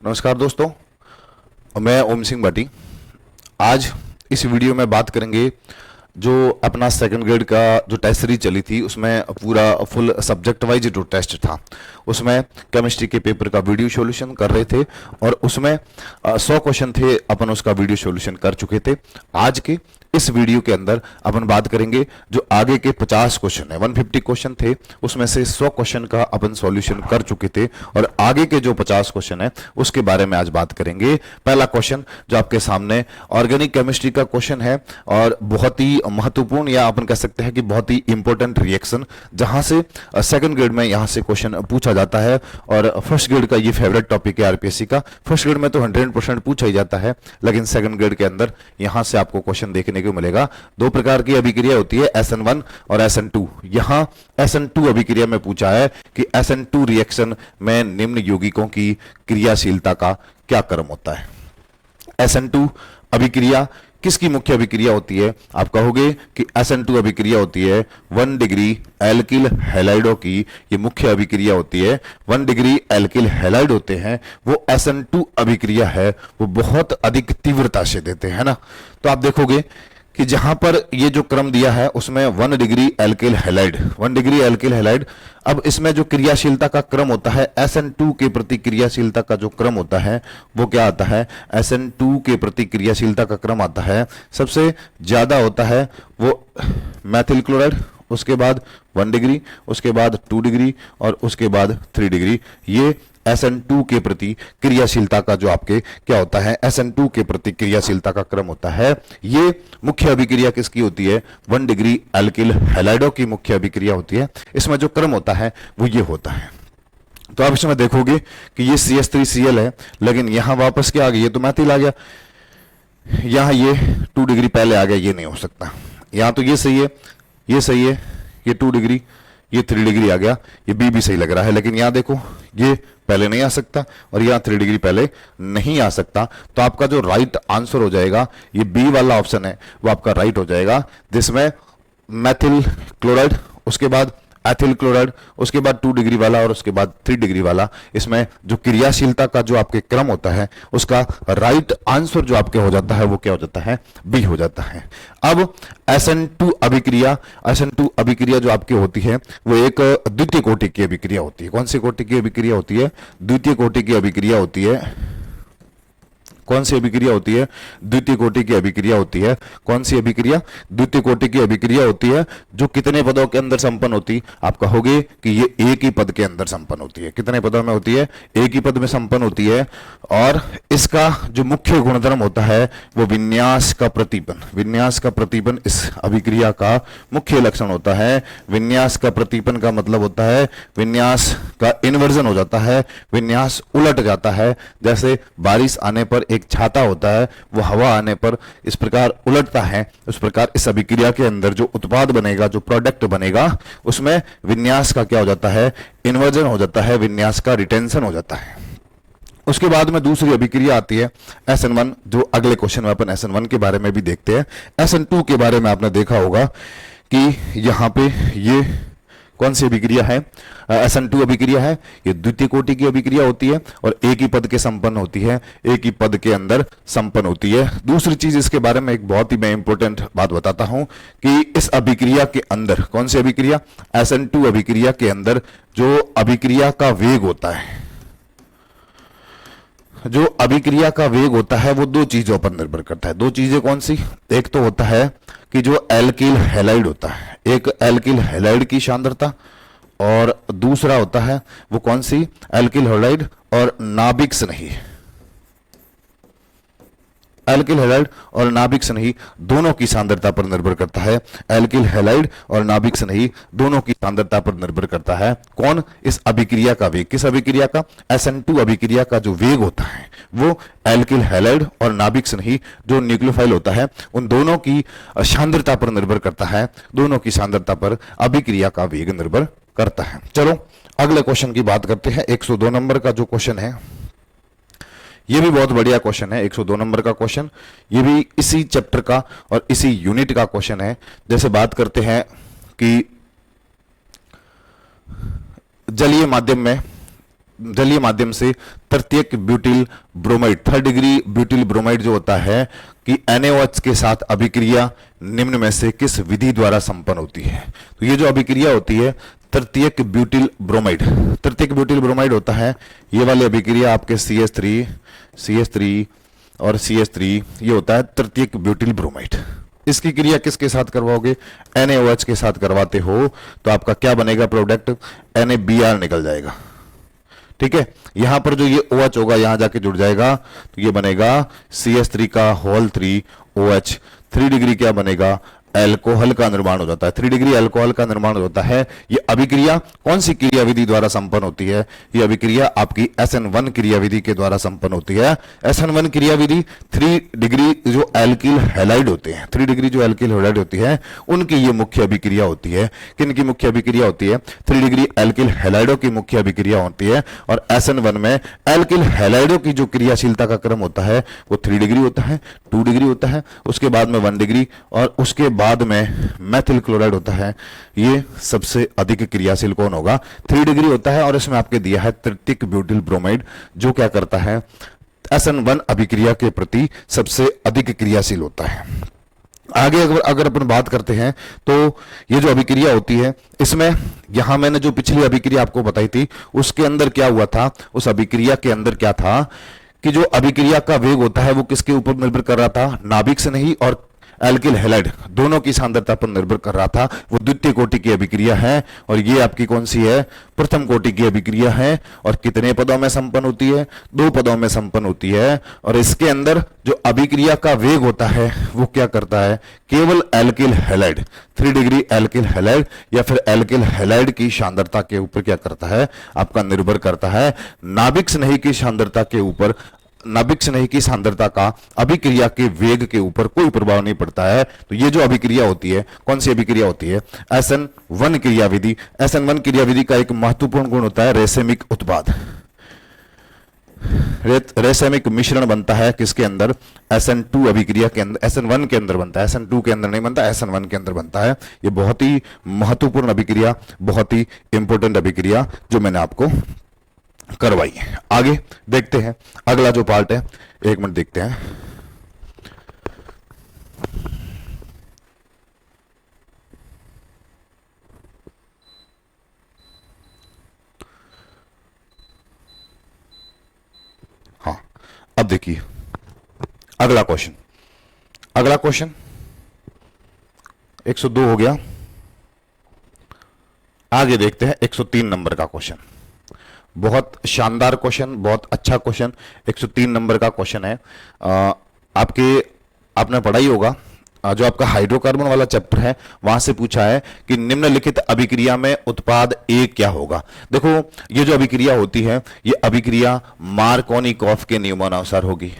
नमस्कार दोस्तों, मैं ओम सिंह भाटी। आज इस वीडियो में बात करेंगे जो अपना सेकंड ग्रेड का जो टेस्ट सीरीज चली थी उसमें पूरा फुल सब्जेक्ट वाइज जो टेस्ट था उसमें केमिस्ट्री के पेपर का वीडियो सॉल्यूशन कर रहे थे और उसमें 100 क्वेश्चन थे, अपन उसका वीडियो सॉल्यूशन कर चुके थे। आज के इस वीडियो के अंदर अपन बात करेंगे जो आगे के 50 क्वेश्चन है, 150 क्वेश्चन थे, उसमें से 100 क्वेश्चन का अपन सॉल्यूशन कर चुके थे और आगे के जो 50 क्वेश्चन है उसके बारे में आज बात करेंगे। पहला क्वेश्चन जो आपके सामने ऑर्गेनिक केमिस्ट्री का क्वेश्चन है और बहुत ही महत्वपूर्ण या अपन कह सकते हैं कि बहुत ही इंपॉर्टेंट रिएक्शन, जहां से सेकंड ग्रेड में यहां से क्वेश्चन पूछा जाता है और फर्स्ट ग्रेड का ये फेवरेट टॉपिक है आरपीएससी का। फर्स्ट ग्रेड में तो 100% पूछा ही जाता है, लेकिन सेकंड ग्रेड के अंदर यहां से आपको क्वेश्चन देखने को मिलेगा। दो प्रकार की अभिक्रिया होती है, SN1 और SN2। यहां SN2 अभिक्रिया में पूछा है कि SN2 रिएक्शन में निम्न यौगिकों की क्रियाशीलता का क्या क्रम होता है। SN2 अभिक्रिया किसकी मुख्य अभिक्रिया होती है? आप कहोगे कि SN2 अभिक्रिया होती है 1 डिग्री एल्किल हैलाइडों की, ये मुख्य अभिक्रिया होती है। 1 डिग्री एल्किल हैलाइड होते हैं वो SN2 अभिक्रिया है, वो बहुत अधिक तीव्रता से देते हैं ना। तो आप देखोगे कि जहां पर ये जो क्रम दिया है उसमें 1 degree alkyl halide, 1 degree alkyl halide. अब इसमें जो क्रियाशीलता का क्रम होता है, SN2 के प्रति क्रियाशीलता का जो क्रम होता है वो क्या आता है? SN2 के प्रति क्रियाशीलता का क्रम आता है, सबसे ज्यादा होता है वो मैथिल क्लोराइड, उसके बाद 1 डिग्री, उसके बाद 2 डिग्री और उसके बाद 3 डिग्री। ये SN2 के प्रति क्रियाशीलता का जो आपके क्या होता है, SN2 के प्रति क्रियाशीलता का क्रम होता है। ये मुख्य अभिक्रिया किसकी होती है? 1 डिग्री एल्किल हैलाइडों की मुख्य अभिक्रिया होती है। इसमें जो क्रम होता है वो ये होता है। तो आप इसमें देखोगे कि ये CH3Cl है, लेकिन यहां वापस क्या आ गया? ये तो मैथिल आ गया। यहां ये 2 डिग्री पहले आ गया, ये नहीं हो सकता। यहां तो ये सही है, ये सही है, ये 2 डिग्री, ये 3 डिग्री आ गया, ये बी भी सही लग रहा है, लेकिन यहां देखो ये पहले नहीं आ सकता और यहां 3 डिग्री पहले नहीं आ सकता। तो आपका जो राइट आंसर हो जाएगा, ये बी वाला ऑप्शन है वो आपका राइट हो जाएगा, जिसमें मैथिल क्लोराइड, उसके बाद एथिल क्लोराइड, उसके बाद 2 डिग्री वाला और उसके बाद 3 डिग्री वाला। इसमें जो क्रियाशीलता का जो आपके क्रम होता है उसका राइट आंसर जो आपके हो जाता है वो क्या हो जाता है? बी हो जाता है। अब SN2 अभिक्रिया, SN2 अभिक्रिया जो आपकी होती है वो एक द्वितीय कोटि की अभिक्रिया होती है। कौन सी कोटि की अभिक्रिया होती है? द्वितीय कोटि की अभिक्रिया होती है। कौन सी अभिक्रिया होती है? द्वितीय कोटि की अभिक्रिया होती है। कौन सी अभिक्रिया? द्वितीय कोटि की अभिक्रिया होती है जो कितने पदों के अंदर संपन्न होती? आप कहोगे कि ये एक ही पद के अंदर संपन्न होती है। कितने पदों में होती है? एक ही पद में संपन्न होती है। और इसका जो मुख्य गुणधर्म होता है वो विन्यास का प्रतिपन, विन्यास का प्रतिपन इस अभिक्रिया का मुख्य लक्षण होता है। विन्यास का प्रतिपन का मतलब होता है विन्यास का इन्वर्जन हो जाता है, विन्यास उलट जाता है। जैसे बारिश आने पर एक छाता होता है वो हवा आने पर इस प्रकार उलटता है, उस प्रकार इस अभिक्रिया के अंदर जो उत्पाद बनेगा, जो प्रोडक्ट बनेगा, उसमें विन्यास का क्या हो जाता है? इन्वर्जन हो जाता है, विन्यास का रिटेंशन हो जाता है। उसके बाद में दूसरी अभिक्रिया आती है SN1, जो अगले क्वेश्चन में अपन SN1 के बारे में भी देखते हैं। SN2 के बारे में आपने देखा होगा कि यहां पे ये कौन सी अभिक्रिया है? SN2 अभिक्रिया है। ये द्वितीय कोटि की अभिक्रिया होती है और एक ही पद के संपन्न होती है, एक ही पद के अंदर संपन्न होती है। दूसरी चीज इसके बारे में एक बहुत ही मैं इंपॉर्टेंट बात बताता हूं कि इस अभिक्रिया के अंदर, कौन सी अभिक्रिया? SN2 अभिक्रिया के अंदर जो अभिक्रिया का वेग होता है, जो अभिक्रिया का वेग होता है वो दो चीजों पर निर्भर करता है। दो चीजें कौन सी? एक तो होता है कि जो एल्किल हैलाइड होता है, एक एल्किल हैलाइड की सांद्रता, और दूसरा होता है वो कौन सी? एल्किल हैलाइड और नाभिक स्नेही। एल्किल हैलाइड और नाभिक स्नेही दोनों की सांद्रता पर निर्भर करता है। एल्किल हैलाइड और नाभिक स्नेही दोनों की सांद्रता पर निर्भर करता है। कौन? इस अभिक्रिया का वेग। किस अभिक्रिया का? SN2 अभिक्रिया का जो वेग होता है वो एल्किल हैलाइड और नाभिक स्नेही जो न्यूक्लियोफाइल होता है उन दोनों की सांद्रता पर निर्भर करता है। दोनों की सांद्रता पर अभिक्रिया का वेग निर्भर करता है। चलो अगले क्वेश्चन की बात करते हैं। 102 नंबर का जो क्वेश्चन है ये भी बहुत बढ़िया क्वेश्चन है। 102 नंबर का क्वेश्चन, ये भी इसी चैप्टर का और इसी यूनिट का क्वेश्चन है। जैसे बात करते हैं कि जलीय माध्यम में जलीय माध्यम से तृतीयक butyl bromide, third degree butyl bromide जो होता है कि NaOH के साथ अभिक्रिया निम्न में से किस विधि द्वारा संपन्न होती है। तो ये जो अभिक्रिया होती है तृतीयक ब्यूटिल ब्रोमाइड, तृतीयक ब्यूटिल ब्रोमाइड होता है ये वाली अभिक्रिया आपके CH3 और CH3, ये होता है तृतीयक ब्यूटिल ब्रोमाइड। इसकी क्रिया किसके साथ करवाओगे, NaOH के साथ करवाते हो तो आपका क्या बनेगा प्रोडक्ट, NaBr निकल जाएगा। ठीक है, यहां पर जो ये OH होगा यहां जाके जुड़ जाएगा तो ये बनेगा CH3 का होल 3 OH, 3 डिग्री क्या बनेगा, अल्कोहल का निर्माण हो जाता है, 3 डिग्री अल्कोहल का निर्माण हो जाता है। ये अभिक्रिया कौन सी क्रिया विधि द्वारा संपन्न होती है, ये अभिक्रिया आपकी SN1 क्रिया विधि के द्वारा संपन्न होती है। SN1 क्रिया विधि 3 डिग्री जो एल्किल हैलाइड होते हैं, 3 डिग्री जो एल्किल हैलाइड होती है उनकी ये मुख्य अभिक्रिया होती है। किनकी मुख्य अभिक्रिया होती है, 3 डिग्री एल्किल हैलाइडों की मुख्य अभिक्रिया होती है। और SN1 में एल्किल हैलाइडों की जो क्रियाशीलता का क्रम होता है वो 3 डिग्री होता है, 2 डिग्री होता है, उसके बाद में 1 डिग्री और उसके बाद में मेथिल क्लोराइड होता है। ये सबसे अधिक क्रियाशील कौन होगा, 3 डिग्री होता है। और इसमें आपके दिया है तृतीयक ब्यूटिल ब्रोमाइड जो क्या करता है SN1 अभिक्रिया के प्रति सबसे अधिक क्रियाशील होता है। आगे अगर अपन बात करते हैं तो ये जो अभिक्रिया होती है इसमें यहां मैंने जो पिछली अभिक्रिया आपको बताई थी उसके अंदर क्या हुआ था, उस अभिक्रिया के अंदर क्या था कि जो अभिक्रिया का वेग होता है वो किसके ऊपर निर्भर कर रहा था, नाभिक से नहीं और एल्किल हैलाइड दोनों की सांद्रता पर निर्भर कर रहा था। वो द्वितीय कोटि की अभिक्रिया है और ये आपकी कौन सी है, प्रथम कोटि की अभिक्रिया है। और कितने पदों में संपन्न होती है, 2 पदों में संपन्न होती है। और इसके अंदर जो अभिक्रिया का वेग होता है वो क्या करता है, केवल alkyl halide 3 degree alkyl halide या फिर एल्किल हैलाइड की सांद्रता के ऊपर क्या करता है, आपका निर्भर करता है। नाभिक स्नेही की सांद्रता के ऊपर, नाभिक स्नेही की सांद्रता का अभिक्रिया के वेग के ऊपर कोई प्रभाव नहीं पड़ता है। तो ये जो अभिक्रिया होती है कौन सी अभिक्रिया होती है, SN1 क्रिया विधि। SN1 क्रिया विधि का एक महत्वपूर्ण गुण होता है रेसेमिक उत्पाद, रेसेमिक मिश्रण बनता है किसके अंदर, SN2 अभिक्रिया के अंदर, SN1 के अंदर बनता है, SN2 के अंदर नहीं बनता, SN1 के अंदर बनता है। ये बहुत ही महत्वपूर्ण अभिक्रिया, बहुत ही इंपॉर्टेंट अभिक्रिया जो मैंने आपको करवाई है। आगे देखते हैं अगला जो पार्ट है, 1 मिनट देखते हैं। हाँ, अब देखिए अगला क्वेश्चन, 102 हो गया। आगे देखते हैं 103 नंबर का क्वेश्चन। बहुत शानदार क्वेश्चन, बहुत अच्छा क्वेश्चन, 103 नंबर का क्वेश्चन है। आपने पढ़ा ही होगा, जो आपका हाइड्रोकार्बन वाला चैप्टर है वहां से पूछा है कि निम्नलिखित अभिक्रिया में उत्पाद A क्या होगा। देखो ये जो अभिक्रिया होती है ये अभिक्रिया मार्कोनिकॉफ के नियमानुसार होगी।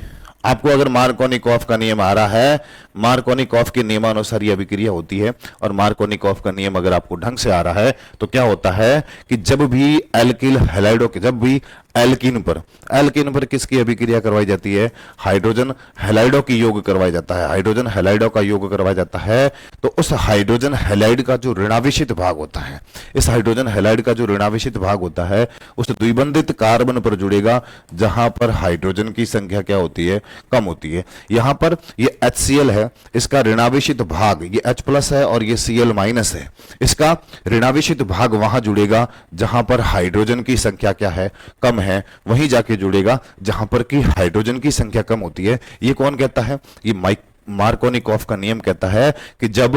आपको अगर मार्कोनिकॉफ का नियम आ रहा है, मार्कोनिकॉफ के नियमानुसार ये अभिक्रिया होती है। और मार्कोनिकॉफ का नियम अगर आपको ढंग से आ रहा है तो क्या होता है कि जब भी एल्किल हैलाइडों के, जब भी एल्कीन पर किसकी अभिक्रिया करवाई जाती है, हाइड्रोजन हैलाइडों की योग करवाया जाता है, हाइड्रोजन हैलाइडों का योग करवाया जाता है। तो उस हाइड्रोजन हैलाइड का जो ऋणावेशित भाग होता है, इस हाइड्रोजन हैलाइड का जो ऋणावेशित भाग होता है उस द्विबंधित कार्बन पर जुड़ेगा जहां पर हाइड्रोजन की संख्या क्या होती है, कम होती है। यहां पर ये HCl है, इसका ऋणावेशित भाग ये H+ है और ये Cl- है। इसका ऋणावेशित भाग वहां जुड़ेगा जहां पर हाइड्रोजन की संख्या क्या है, कम है, वहीं जाके जुड़ेगा जहां पर कि हाइड्रोजन की संख्या कम होती है। ये कौन कहता है, ये मार्कोनिकॉफ का नियम कहता है कि जब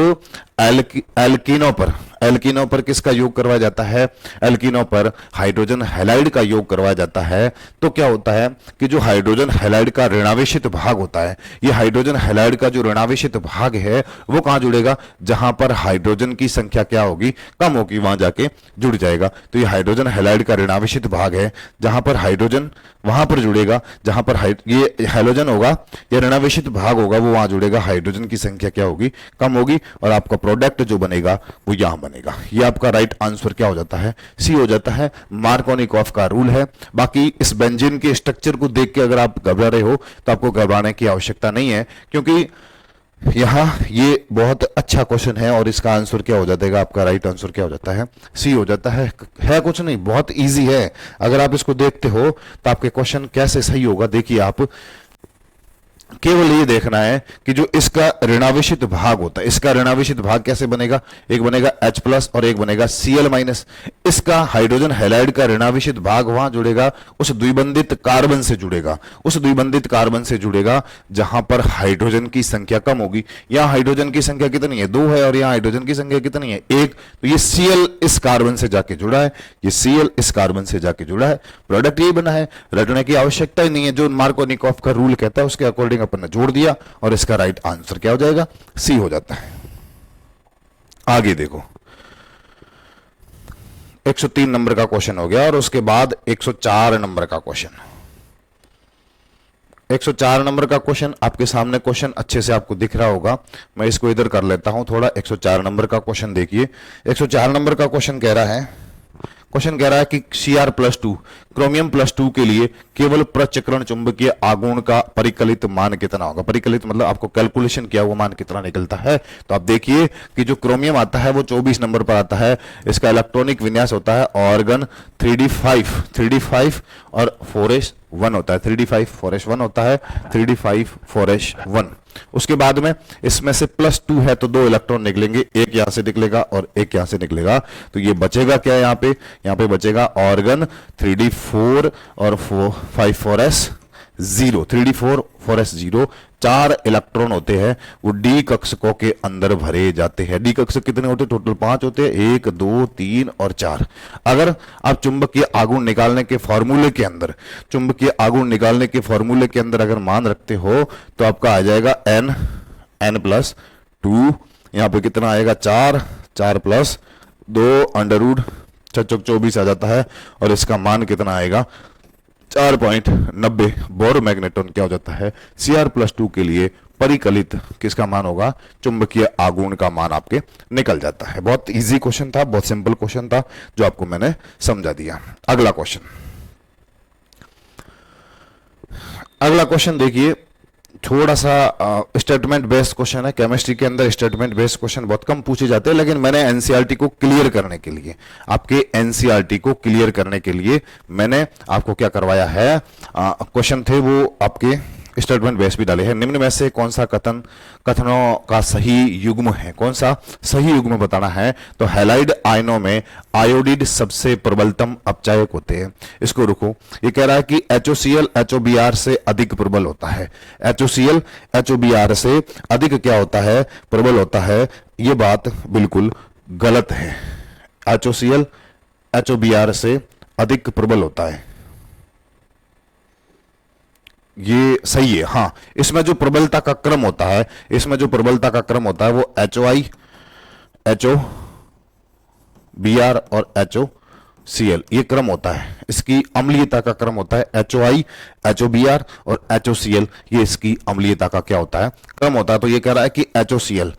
एल्कीनों पर किसका योग करवाया जाता है, एल्कीनों पर हाइड्रोजन हैलाइड का योग करवाया जाता है, तो क्या होता है कि जो हाइड्रोजन हैलाइड का ऋणावेशित भाग होता है, ये हाइड्रोजन हैलाइड का जो ऋणावेशित भाग है वो कहां जुड़ेगा, जहां पर हाइड्रोजन की संख्या क्या होगी, कम होगी, वहां जाके जुड़ जाएगा। तो ये हाइड्रोजन हैलाइड का ऋणावेशित भाग है, जहां पर हाइड्रोजन वहां पर जुड़ेगा जहां पर ये हैलोजन होगा, ये ऋणावेशित भाग होगा, वो वहां जुड़ेगा, हाइड्रोजन की संख्या क्या होगी, कम होगी, और आपका प्रोडक्ट जो बनेगा वो यहां बनेगा। ये आपका राइट आंसर क्या हो जाता है, सी हो जाता है। मार्कोनिकॉफ का रूल है। बाकी इस बेंजीन के स्ट्रक्चर को देख के अगर आप घबरा रहे हो तो आपको घबराने की आवश्यकता नहीं है, क्योंकि यहाँ ये बहुत अच्छा क्वेश्चन है और इसका आंसर क्या हो जाएगा, आपका राइट आंसर क्या हो जाता है, सी हो जाता है कुछ नहीं, बहुत इजी है। अगर आप इसको देखते हो तो आपके क्वेश्चन कैसे सही होगा, देखिए आप केवल ये देखना है कि जो इसका ऋणावेशित भाग होता है, इसका ऋणावेशित भाग कैसे बनेगा, एक बनेगा H प्लस और एक बनेगा Cl माइनस। इसका हाइड्रोजन हैलाइड का ऋणावेशित भाग वहां जुड़ेगा, उस द्विबंधित कार्बन से जुड़ेगा, उस द्विबंधित कार्बन से जुड़ेगा जहां पर हाइड्रोजन की संख्या कम होगी। यहां हाइड्रोजन की संख्या कितनी है, 2 है, और यहां हाइड्रोजन की संख्या कितनी है, 1। तो ये Cl इस कार्बन से जाके जुड़ा है, ये Cl इस कार्बन से जाके जुड़ा है, प्रोडक्ट ये बना है, रटने की आवश्यकता ही नहीं है। जो मार्कोनिकॉफ का रूल कहता है उसके अकॉर्डिंग अपन ने जोड़ दिया और इसका राइट आंसर क्या हो जाएगा, सी हो जाता है। आगे देखो 103 नंबर का क्वेश्चन हो गया और उसके बाद 104 नंबर का क्वेश्चन। 104 नंबर का क्वेश्चन आपके सामने, क्वेश्चन अच्छे से आपको दिख रहा होगा, मैं इसको इधर कर लेता हूं थोड़ा। 104 नंबर का क्वेश्चन देखिए। 104 नंबर का क्वेश्चन कह रहा है कि Cr+2 क्रोमियम +2 के लिए केवल प्रचक्रण चुंबकीय आघूर्ण का परिकलित मान कितना होगा। परिकलित मतलब आपको कैलकुलेशन किया हुआ मान कितना निकलता है। तो आप देखिए कि जो क्रोमियम आता है वो 24 नंबर पर आता है। इसका इलेक्ट्रॉनिक विन्यास होता है ऑर्गन 3d5 और 4s1 होता है। 3d5 4s1 होता है, 3d5 4s1। उसके बाद में इसमें से +2 है तो 2 इलेक्ट्रॉन निकलेंगे, एक यहां से निकलेगा और एक यहां से निकलेगा। तो ये बचेगा क्या, यहाँ पे बचेगा ऑर्गन 3d4 और 5 4s0। 3d4 4s0 4 इलेक्ट्रॉन होते हैं, वो डी कक्षकों के अंदर भरे जाते हैं। डी कक्षक कितने होते हैं, टोटल 5 होते हैं, 1 2 3 और 4। अगर आप चुंबकीय आघूर्ण निकालने के फॉर्मूले के अंदर, अगर मान रखते हो तो आपका आ जाएगा n+2। यहां पे कितना आएगा, 4 + 2 √ 6 24 आ जाता है और इसका मान कितना आएगा, 4.90 बोर मैग्नेटॉन क्या हो जाता है, Cr+2 के लिए परिकलित किसका मान होगा, चुंबकीय आघूर्ण का मान आपके निकल जाता है। बहुत इजी क्वेश्चन था, बहुत सिंपल क्वेश्चन था जो आपको मैंने समझा दिया। अगला क्वेश्चन देखिए, थोड़ा सा स्टेटमेंट बेस्ड क्वेश्चन है। केमिस्ट्री के अंदर स्टेटमेंट बेस्ड क्वेश्चन बहुत कम पूछे जाते हैं, लेकिन मैंने एनसीईआरटी को क्लियर करने के लिए, आपके एनसीईआरटी को क्लियर करने के लिए मैंने आपको क्या करवाया है, क्वेश्चन थे वो आपके स्टेटमेंट बेस भी डाले हैं। निम्न में से कौन सा कथनों का सही युग्म है, कौन सा सही युग्म बताना है। तो हैलाइड आयनों में आयोडीन सबसे प्रबलतम अपचायक होते हैं। इसको रुको, ये कह रहा है कि HOCl HOBr से अधिक प्रबल होता है। HOCl HOBr से अधिक क्या होता है, प्रबल होता है। ये बात बिल्कुल गलत है। HOCl HOBr से अधिक प्रबल होता है, ये सही है। हाँ, इसमें जो प्रबलता का क्रम होता है, वो HOI HOBr और HOCl ये क्रम होता है। इसकी अम्लीयता का क्रम होता है HOI HOBr और HOCl, ये इसकी अम्लीयता का क्या होता है, क्रम होता है। तो ये कह रहा है कि HOCl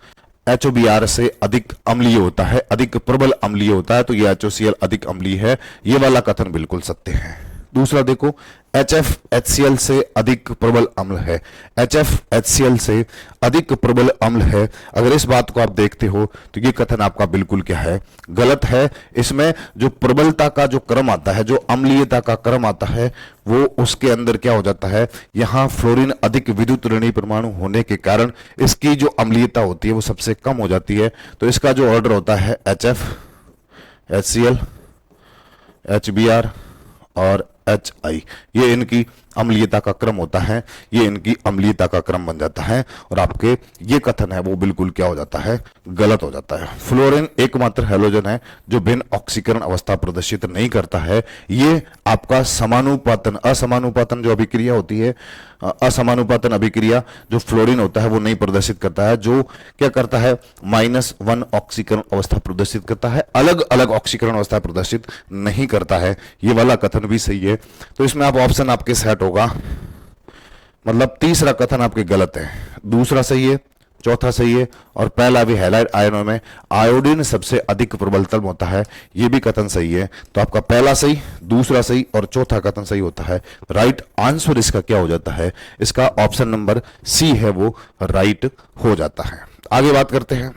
HOBr से अधिक अम्लीय होता है, अधिक प्रबल अम्लीय होता है, तो ये HOCl अधिक अम्लीय है। ये वाला कथन बिल्कुल सत्य है। दूसरा देखो, HF HCl से अधिक प्रबल अम्ल है। HF HCl से अधिक प्रबल अम्ल है। अगर इस बात को आप देखते हो तो ये कथन आपका बिल्कुल क्या है, गलत है। इसमें जो प्रबलता का जो क्रम आता है, जो अम्लीयता का क्रम आता है, वो उसके अंदर क्या हो जाता है, यहाँ फ्लोरीन अधिक विद्युत ऋणात्मक परमाणु होने के कारण इसकी जो अम्लीयता होती है वो सबसे कम हो जाती है। तो इसका जो ऑर्डर होता है HF HCl HBr और HI, ये इनकी अम्लीयता का क्रम होता है, ये इनकी अम्लीयता का क्रम बन जाता है। और आपके ये कथन है वो बिल्कुल क्या हो जाता है, गलत हो जाता है। फ्लोरीन एकमात्र हैलोजन है जो भिन्न ऑक्सीकरण अवस्था प्रदर्शित नहीं करता है। ये आपका समानुपातन, असमानुपातन जो अभिक्रिया होती है, असमानुपातन अभिक्रिया जो फ्लोरीन होता है वो नहीं प्रदर्शित करता है। जो क्या करता है, -1 ऑक्सीकरण अवस्था प्रदर्शित करता है, अलग अलग ऑक्सीकरण अवस्था प्रदर्शित नहीं करता है। ये वाला कथन भी सही है। तो इसमें आप ऑप्शन आपके सेट होगा, मतलब तीसरा कथन आपके गलत है, दूसरा सही है, चौथा सही है। और पहला भी हैलाइड आयनों में आयोडीन सबसे अधिक प्रबलतम होता है, ये भी कथन सही है। तो आपका पहला सही, दूसरा सही और चौथा कथन सही होता है। राइट आंसर इसका क्या हो जाता है, इसका ऑप्शन नंबर सी है वो राइट हो जाता है। आगे बात करते हैं,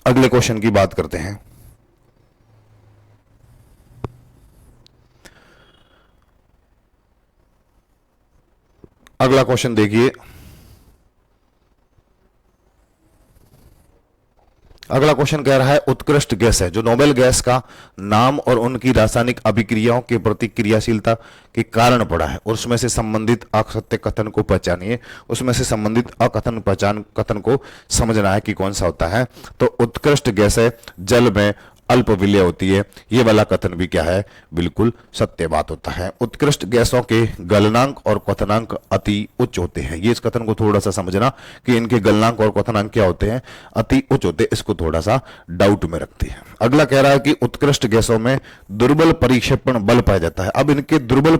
अगले क्वेश्चन की बात करते हैं। अगला क्वेश्चन देखिए, अगला क्वेश्चन कह रहा है उत्कृष्ट गैस है, जो नोबेल गैस का नाम और उनकी रासायनिक अभिक्रियाओं के प्रति क्रियाशीलता के कारण पड़ा है, और उसमें से संबंधित असत्य कथन को पहचानिए। उसमें से संबंधित अकथन पहचान कथन को समझना है कि कौन सा होता है। तो उत्कृष्ट गैस है, जल में अल्प विलय होती है, ये वाला कथन भी क्या है, बिल्कुल सत्य बात होता है। उत्कृष्ट गैसों के गलनांक और क्वथनांक अति उच्च होते हैं, ये इस कथन को थोड़ा सा समझना कि इनके गलनांक और क्वथनांक क्या होते हैं, अति उच्च होते हैं, इसको थोड़ा सा डाउट में रखते हैं। अगला कह रहा है कि उत्कृष्ट गैसों में दुर्बल परिक्षेपण बल पाया जाता है। अब इनके दुर्बल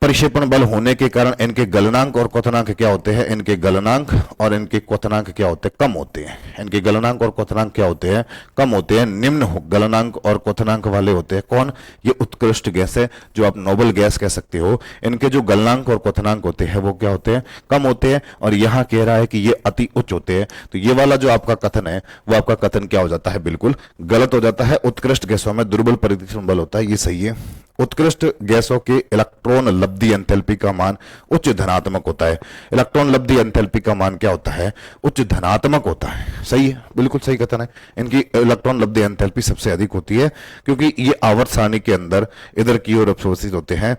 परिक्षेपण बल होने के कारण इनके गलनांक और क्वथनांक क्या होते हैं, इनके गलनांक और इनके क्वथनांक क्या होते हैं, कम होते हैं। इनके गलनांक और क्वथनांक क्या होते हैं, कम होते हैं। निम्न गलनांक और क्वथनांक वाले होते हैं कौन, ये उत्कृष्ट गैस है, जो आप नोबेल गैस कह सकते हो। इनके जो गलनांक और क्वथनांक होते हैं वो क्या होते हैं, कम होते हैं। और यहां कह रहा है कि ये अति उच्च होते हैं, तो ये वाला जो आपका कथन है वो आपका कथन क्या हो जाता है, बिल्कुल गलत हो जाता है। उत्कृष्ट गैसों में दुर्बल परिक्षेपण बल होता है, ये सही है। उत्कृष्ट गैसों के इलेक्ट्रॉन लब्धि एंथैल्पी का मान उच्च धनात्मक होता है। इलेक्ट्रॉन लब्धि एंथैल्पी का मान क्या होता है, उच्च धनात्मक होता है, सही है, बिल्कुल सही कथन है। इनकी इलेक्ट्रॉन लब्धि एंथैल्पी सबसे अधिक होती है, क्योंकि ये आवर्त सारणी के अंदर इधर की ओर अवशोषित होते हैं।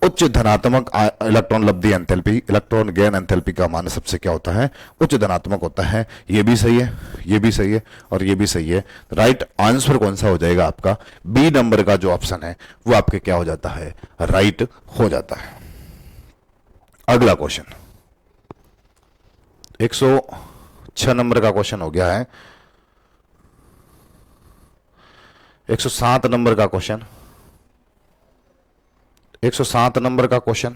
उच्च धनात्मक इलेक्ट्रॉन लब्धि एंथैल्पी, इलेक्ट्रॉन गेन एंथैल्पी का मान सबसे क्या होता है, उच्च धनात्मक होता है। ये भी सही है, ये भी सही है और ये भी सही है। राइट आंसर कौन सा हो जाएगा आपका, बी नंबर का जो ऑप्शन है वो आपके क्या हो जाता है, राइट हो जाता है। अगला क्वेश्चन 106 नंबर का क्वेश्चन हो गया है। 107 नंबर का क्वेश्चन, 107 नंबर का क्वेश्चन,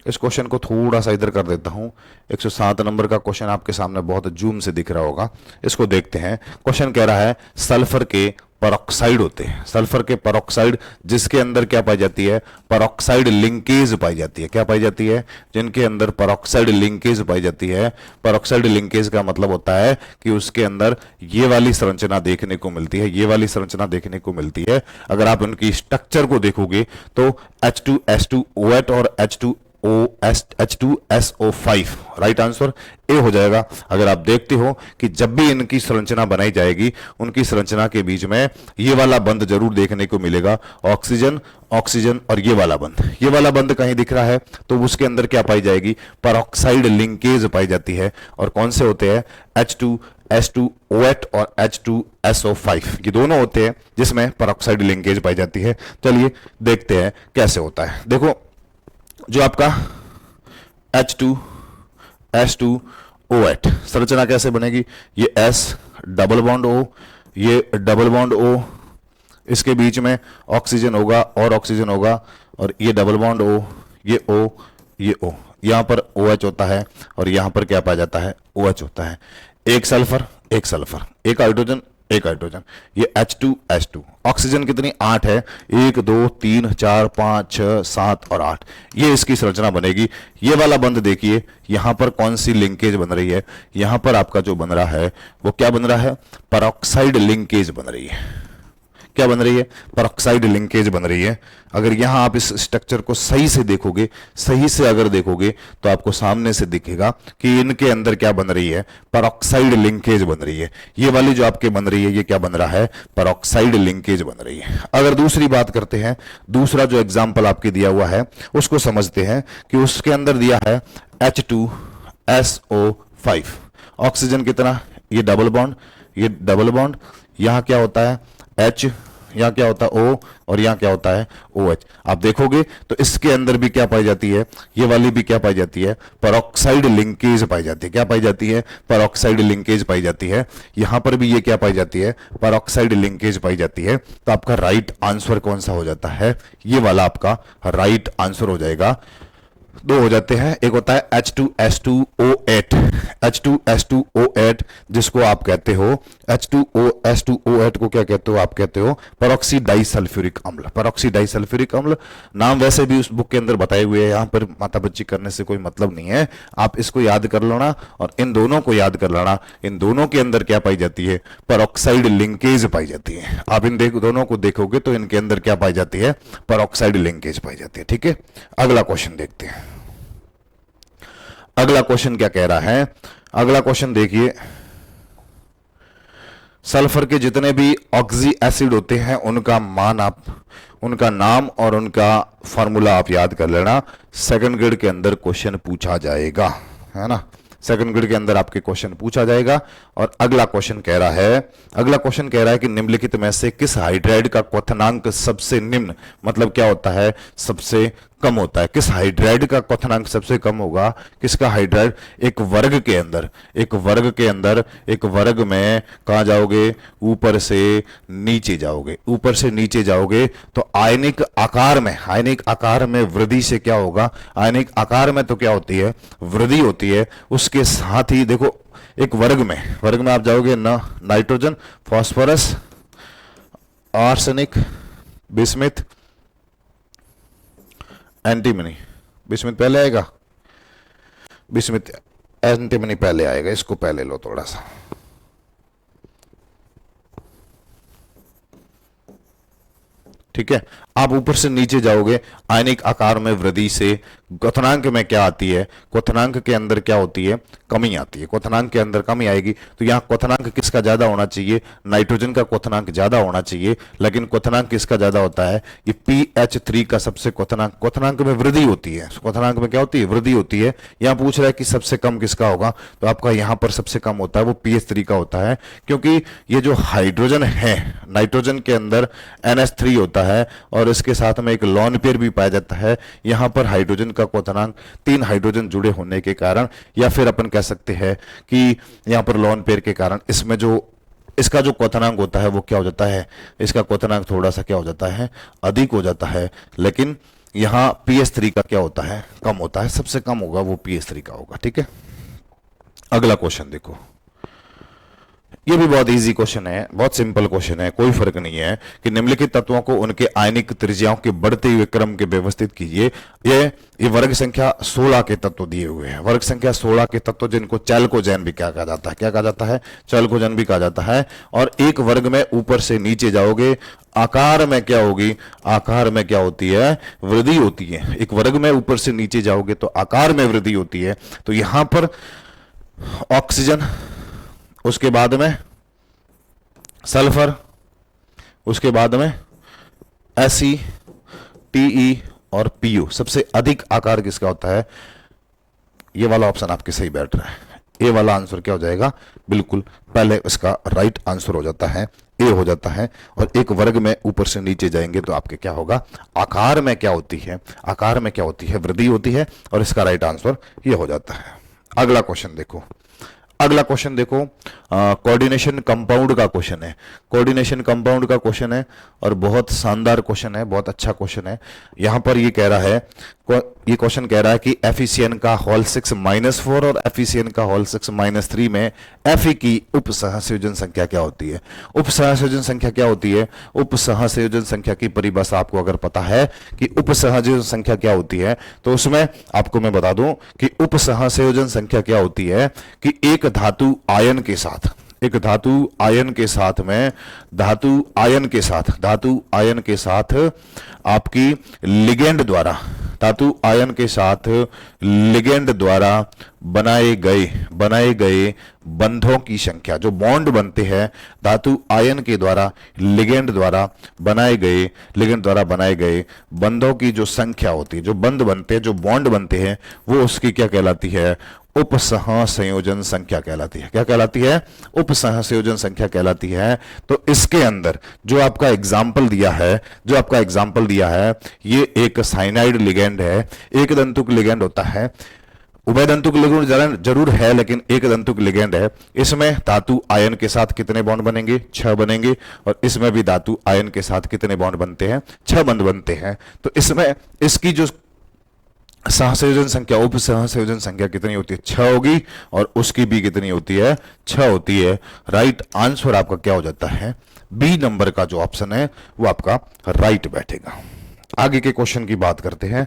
इस क्वेश्चन को थोड़ा सा इधर कर देता हूं। 107 नंबर का क्वेश्चन आपके सामने बहुत जूम से दिख रहा होगा, इसको देखते हैं। क्वेश्चन कह रहा है सल्फर के परऑक्साइड होते हैं, सल्फर के परऑक्साइड जिसके अंदर क्या पाई जाती है, परऑक्साइड लिंकेज पाई जाती है। क्या पाई जाती है, जिनके अंदर परऑक्साइड लिंकेज पाई जाती है। परऑक्साइड लिंकेज का मतलब होता है कि उसके अंदर ये वाली संरचना देखने को मिलती है, ये वाली संरचना देखने को मिलती है। अगर आप उनकी स्ट्रक्चर को देखोगे तो H2S2O8 और H2SO5, राइट आंसर ए हो जाएगा। अगर आप देखते हो कि जब भी इनकी संरचना बनाई जाएगी, उनकी संरचना के बीच में ये वाला बंध जरूर देखने को मिलेगा, ऑक्सीजन ऑक्सीजन और ये वाला बंध, ये वाला बंध कहीं दिख रहा है तो उसके अंदर क्या पाई जाएगी, परऑक्साइड लिंकेज पाई जाती है। और कौन से होते हैं, H2S2O8 और H2SO5, ये दोनों होते हैं जिसमें परऑक्साइड लिंकेज पाई जाती है। चलिए देखते हैं कैसे होता है। देखो जो आपका H2S2O8 संरचना कैसे बनेगी, ये S डबल बॉन्ड O, ये डबल बॉन्ड O, इसके बीच में ऑक्सीजन होगा और ऑक्सीजन होगा, और ये डबल बॉन्ड O, ये O, ये O, यहां पर OH होता है और यहां पर क्या पाया जाता है, OH होता है। एक सल्फर एक सल्फर, एक हाइड्रोजन एक हाइड्रोजन, ये H2S2। ऑक्सीजन कितनी, 8 है, 1 2 3 4 5 6 7 और 8, ये इसकी संरचना बनेगी। ये वाला बंध देखिए, यहां पर कौन सी लिंकेज बन रही है, यहां पर आपका जो बन रहा है वो क्या बन रहा है, परऑक्साइड लिंकेज बन रही है। क्या बन रही है, परऑक्साइड लिंकेज बन रही है। अगर यहां आप इस स्ट्रक्चर को सही से देखोगे, सही से अगर देखोगे तो आपको सामने से दिखेगा कि इनके अंदर क्या बन रही है, परऑक्साइड लिंकेज बन रही है। ये वाली जो आपके बन रही है, ये क्या बन रहा है, परऑक्साइड लिंकेज बन रही है। अगर दूसरी बात करते हैं, दूसरा जो एग्जाम्पल आपके दिया हुआ है उसको समझते हैं कि उसके अंदर दिया है H2SO5, ऑक्सीजन कितना, ये डबल बॉन्ड, ये डबल बॉन्ड, यहां क्या होता है H, यहाँ क्या होता है O, और यहाँ क्या होता है OH। आप देखोगे तो इसके अंदर भी क्या पाई जाती है, ये वाली भी क्या पाई जाती है, परऑक्साइड लिंकेज पाई जाती है। क्या पाई जाती है, परऑक्साइड लिंकेज पाई जाती है। यहां पर भी ये क्या पाई जाती है, परऑक्साइड लिंकेज पाई जाती है। तो आपका राइट आंसर कौन सा हो जाता है, ये वाला आपका राइट आंसर हो जाएगा। दो हो जाते हैं। एक होता है H2S2O8, H2S2O8 जिसको आप कहते हो H2O S2O8 को क्या कहते हो? आप कहते हो पेरोक्सी डाइसल्फ्यूरिक अम्ल। पेरोक्सी डाइसल्फ्यूरिक अम्ल नाम वैसे भी उस बुक के अंदर बताए हुए हैं, यहां पर माता बच्ची करने से कोई मतलब नहीं है। आप इसको याद कर लेना और इन दोनों को याद कर लेना। इन दोनों के अंदर क्या पाई जाती है? पेरोक्साइड लिंकेज पाई जाती है। आप इन दोनों को देखोगे तो इनके अंदर क्या पाई जाती है? पेरोक्साइड लिंकेज पाई जाती है। ठीक है, अगला क्वेश्चन देखते हैं। अगला क्वेश्चन क्या कह रहा है? अगला क्वेश्चन देखिए, सल्फर के जितने भी ऑक्सी एसिड होते हैं उनका नाम और उनका फॉर्मूला आप याद कर लेना। सेकंड ग्रेड के अंदर क्वेश्चन पूछा जाएगा, है ना? सेकंड ग्रेड के अंदर आपके क्वेश्चन पूछा जाएगा। और अगला क्वेश्चन कह रहा है कि निम्नलिखित में से किस हाइड्राइड का क्वथनांक सबसे निम्न, मतलब क्या होता है? सबसे कम होता है। किस हाइड्राइड का क्वथनांक सबसे कम होगा? किसका हाइड्राइड? एक वर्ग के अंदर एक वर्ग में कहां जाओगे? ऊपर से नीचे जाओगे तो आयनिक आकार में वृद्धि से क्या होगा? आयनिक आकार में तो क्या होती है? वृद्धि होती है। उसके साथ ही देखो, एक वर्ग में आप जाओगे ना, nitrogen, phosphorus, arsenic, bismuth, antimony. Bismuth पहले आएगा, बिस्मिथ एंटीमनी पहले आएगा। इसको पहले लो थोड़ा सा। ठीक है, आप ऊपर से नीचे जाओगे, आयनिक आकार में वृद्धि से क्वथनांक में क्या आती है? क्वथनांक के अंदर क्या होती है? कमी आती है। क्वथनांक के अंदर कमी आएगी। तो यहां क्वथनांक किसका ज्यादा होना चाहिए? नाइट्रोजन का क्वथनांक ज्यादा होना चाहिए। लेकिन क्वथनांक किसका ज्यादा होता है? ये PH3 का सबसे क्वथनांक में वृद्धि होती है। क्वथनांक में क्या होती है? वृद्धि होती है। यहां पूछ रहा है कि सबसे कम किसका होगा, तो आपका यहां पर सबसे कम होता है वो PH3 का होता है। क्योंकि ये जो हाइड्रोजन है, नाइट्रोजन के अंदर NH3 होता है और इसके साथ में एक लोन पेयर भी पाया जाता है। यहां पर हाइड्रोजन का क्वथनांक 3 हाइड्रोजन जुड़े होने के कारण, या फिर अपन कह सकते हैं कि यहां पर लोन पेयर के कारण इसमें जो इसका जो क्वथनांक होता है वो क्या हो जाता है? इसका क्वथनांक थोड़ा सा क्या हो जाता है? अधिक हो जाता है। लेकिन यहां PH3 का क्या होता है? कम होता है। सबसे कम होगा वो PH3 का होगा। ठीक है, अगला क्वेश्चन देखो। ये भी बहुत इजी क्वेश्चन है, बहुत सिंपल क्वेश्चन है, कोई फर्क नहीं है कि निम्नलिखित तत्वों को उनके आयनिक त्रिज्याओं के बढ़ते हुए क्रम के व्यवस्थित कीजिए। ये वर्ग संख्या 16 के तत्व दिए हुए हैं। वर्ग संख्या 16 के तत्व जिनको चैल्कोजेन भी क्या कहा जाता है? क्या कहा जाता है? चैल्कोजेन भी कहा जाता है। और एक वर्ग में ऊपर से नीचे जाओगे, आकार में क्या होगी? आकार में क्या होती है? वृद्धि होती है। एक वर्ग में ऊपर से नीचे जाओगे तो आकार में वृद्धि होती है। तो यहां पर ऑक्सीजन, उसके बाद में सल्फर, उसके बाद में Fe, Te और Pu। सबसे अधिक आकार किसका होता है? ये वाला ऑप्शन आपके सही बैठ रहा है। ए वाला आंसर क्या हो जाएगा? बिल्कुल पहले इसका राइट आंसर हो जाता है, ए हो जाता है। और एक वर्ग में ऊपर से नीचे जाएंगे तो आपके क्या होगा? आकार में क्या होती है? आकार में क्या होती है? वृद्धि होती है। और इसका राइट आंसर ये हो जाता है। अगला क्वेश्चन देखो, कोऑर्डिनेशन कंपाउंड का क्वेश्चन है। कोऑर्डिनेशन कंपाउंड का क्वेश्चन है और बहुत शानदार क्वेश्चन है, बहुत अच्छा क्वेश्चन है। यहां पर ये क्वेश्चन कह रहा है कि FeCN का होल 6 -4 और FeCN का होल 6 -3 में Fe की उप सहसंयोजन संख्या क्या होती है? उप सहसंयोजन संख्या क्या होती है? उप सहसंयोजन संख्या की परिभाषा आपको अगर पता है कि उप सहसंयोजन संख्या क्या होती है, तो उसमें आपको मैं बता दूं कि उप सहसंयोजन संख्या क्या होती है कि एक धातु आयन के साथ आपकी लिगेंड द्वारा बनाए गए बंधों की संख्या, जो बॉन्ड बनते हैं धातु आयन के द्वारा लिगेंड द्वारा बनाए गए बंधों की जो संख्या होती है, जो बंध बनते हैं, जो बॉन्ड बनते हैं, वो उसकी क्या कहलाती है? उपसहसंयोजन संख्या कहलाती है। क्या कहलाती है? उपसहसंयोजन संख्या कहलाती है। तो इसके अंदर जो आपका एग्जाम्पल दिया है, ये एक साइनाइड लिगेंड है। एक दंतुक लिगेंड होता है, उभय दंतुक लिगेंड जरूर है लेकिन एक दंतुक लिगेंड है। इसमें धातु आयन के साथ कितने बॉन्ड बनेंगे? 6 बनेंगे। और इसमें भी धातु आयन के साथ कितने बॉन्ड बनते हैं? 6 बंध बनते हैं। तो इसमें इसकी जो सहसंयोजन संख्या, उप सहसंयोजन संख्या कितनी होती है? 6 होगी, और उसकी भी कितनी होती है? 6 होती है। राइट आंसर आपका क्या हो जाता है? बी नंबर का जो ऑप्शन है वो आपका राइट बैठेगा। आगे के क्वेश्चन की बात करते हैं।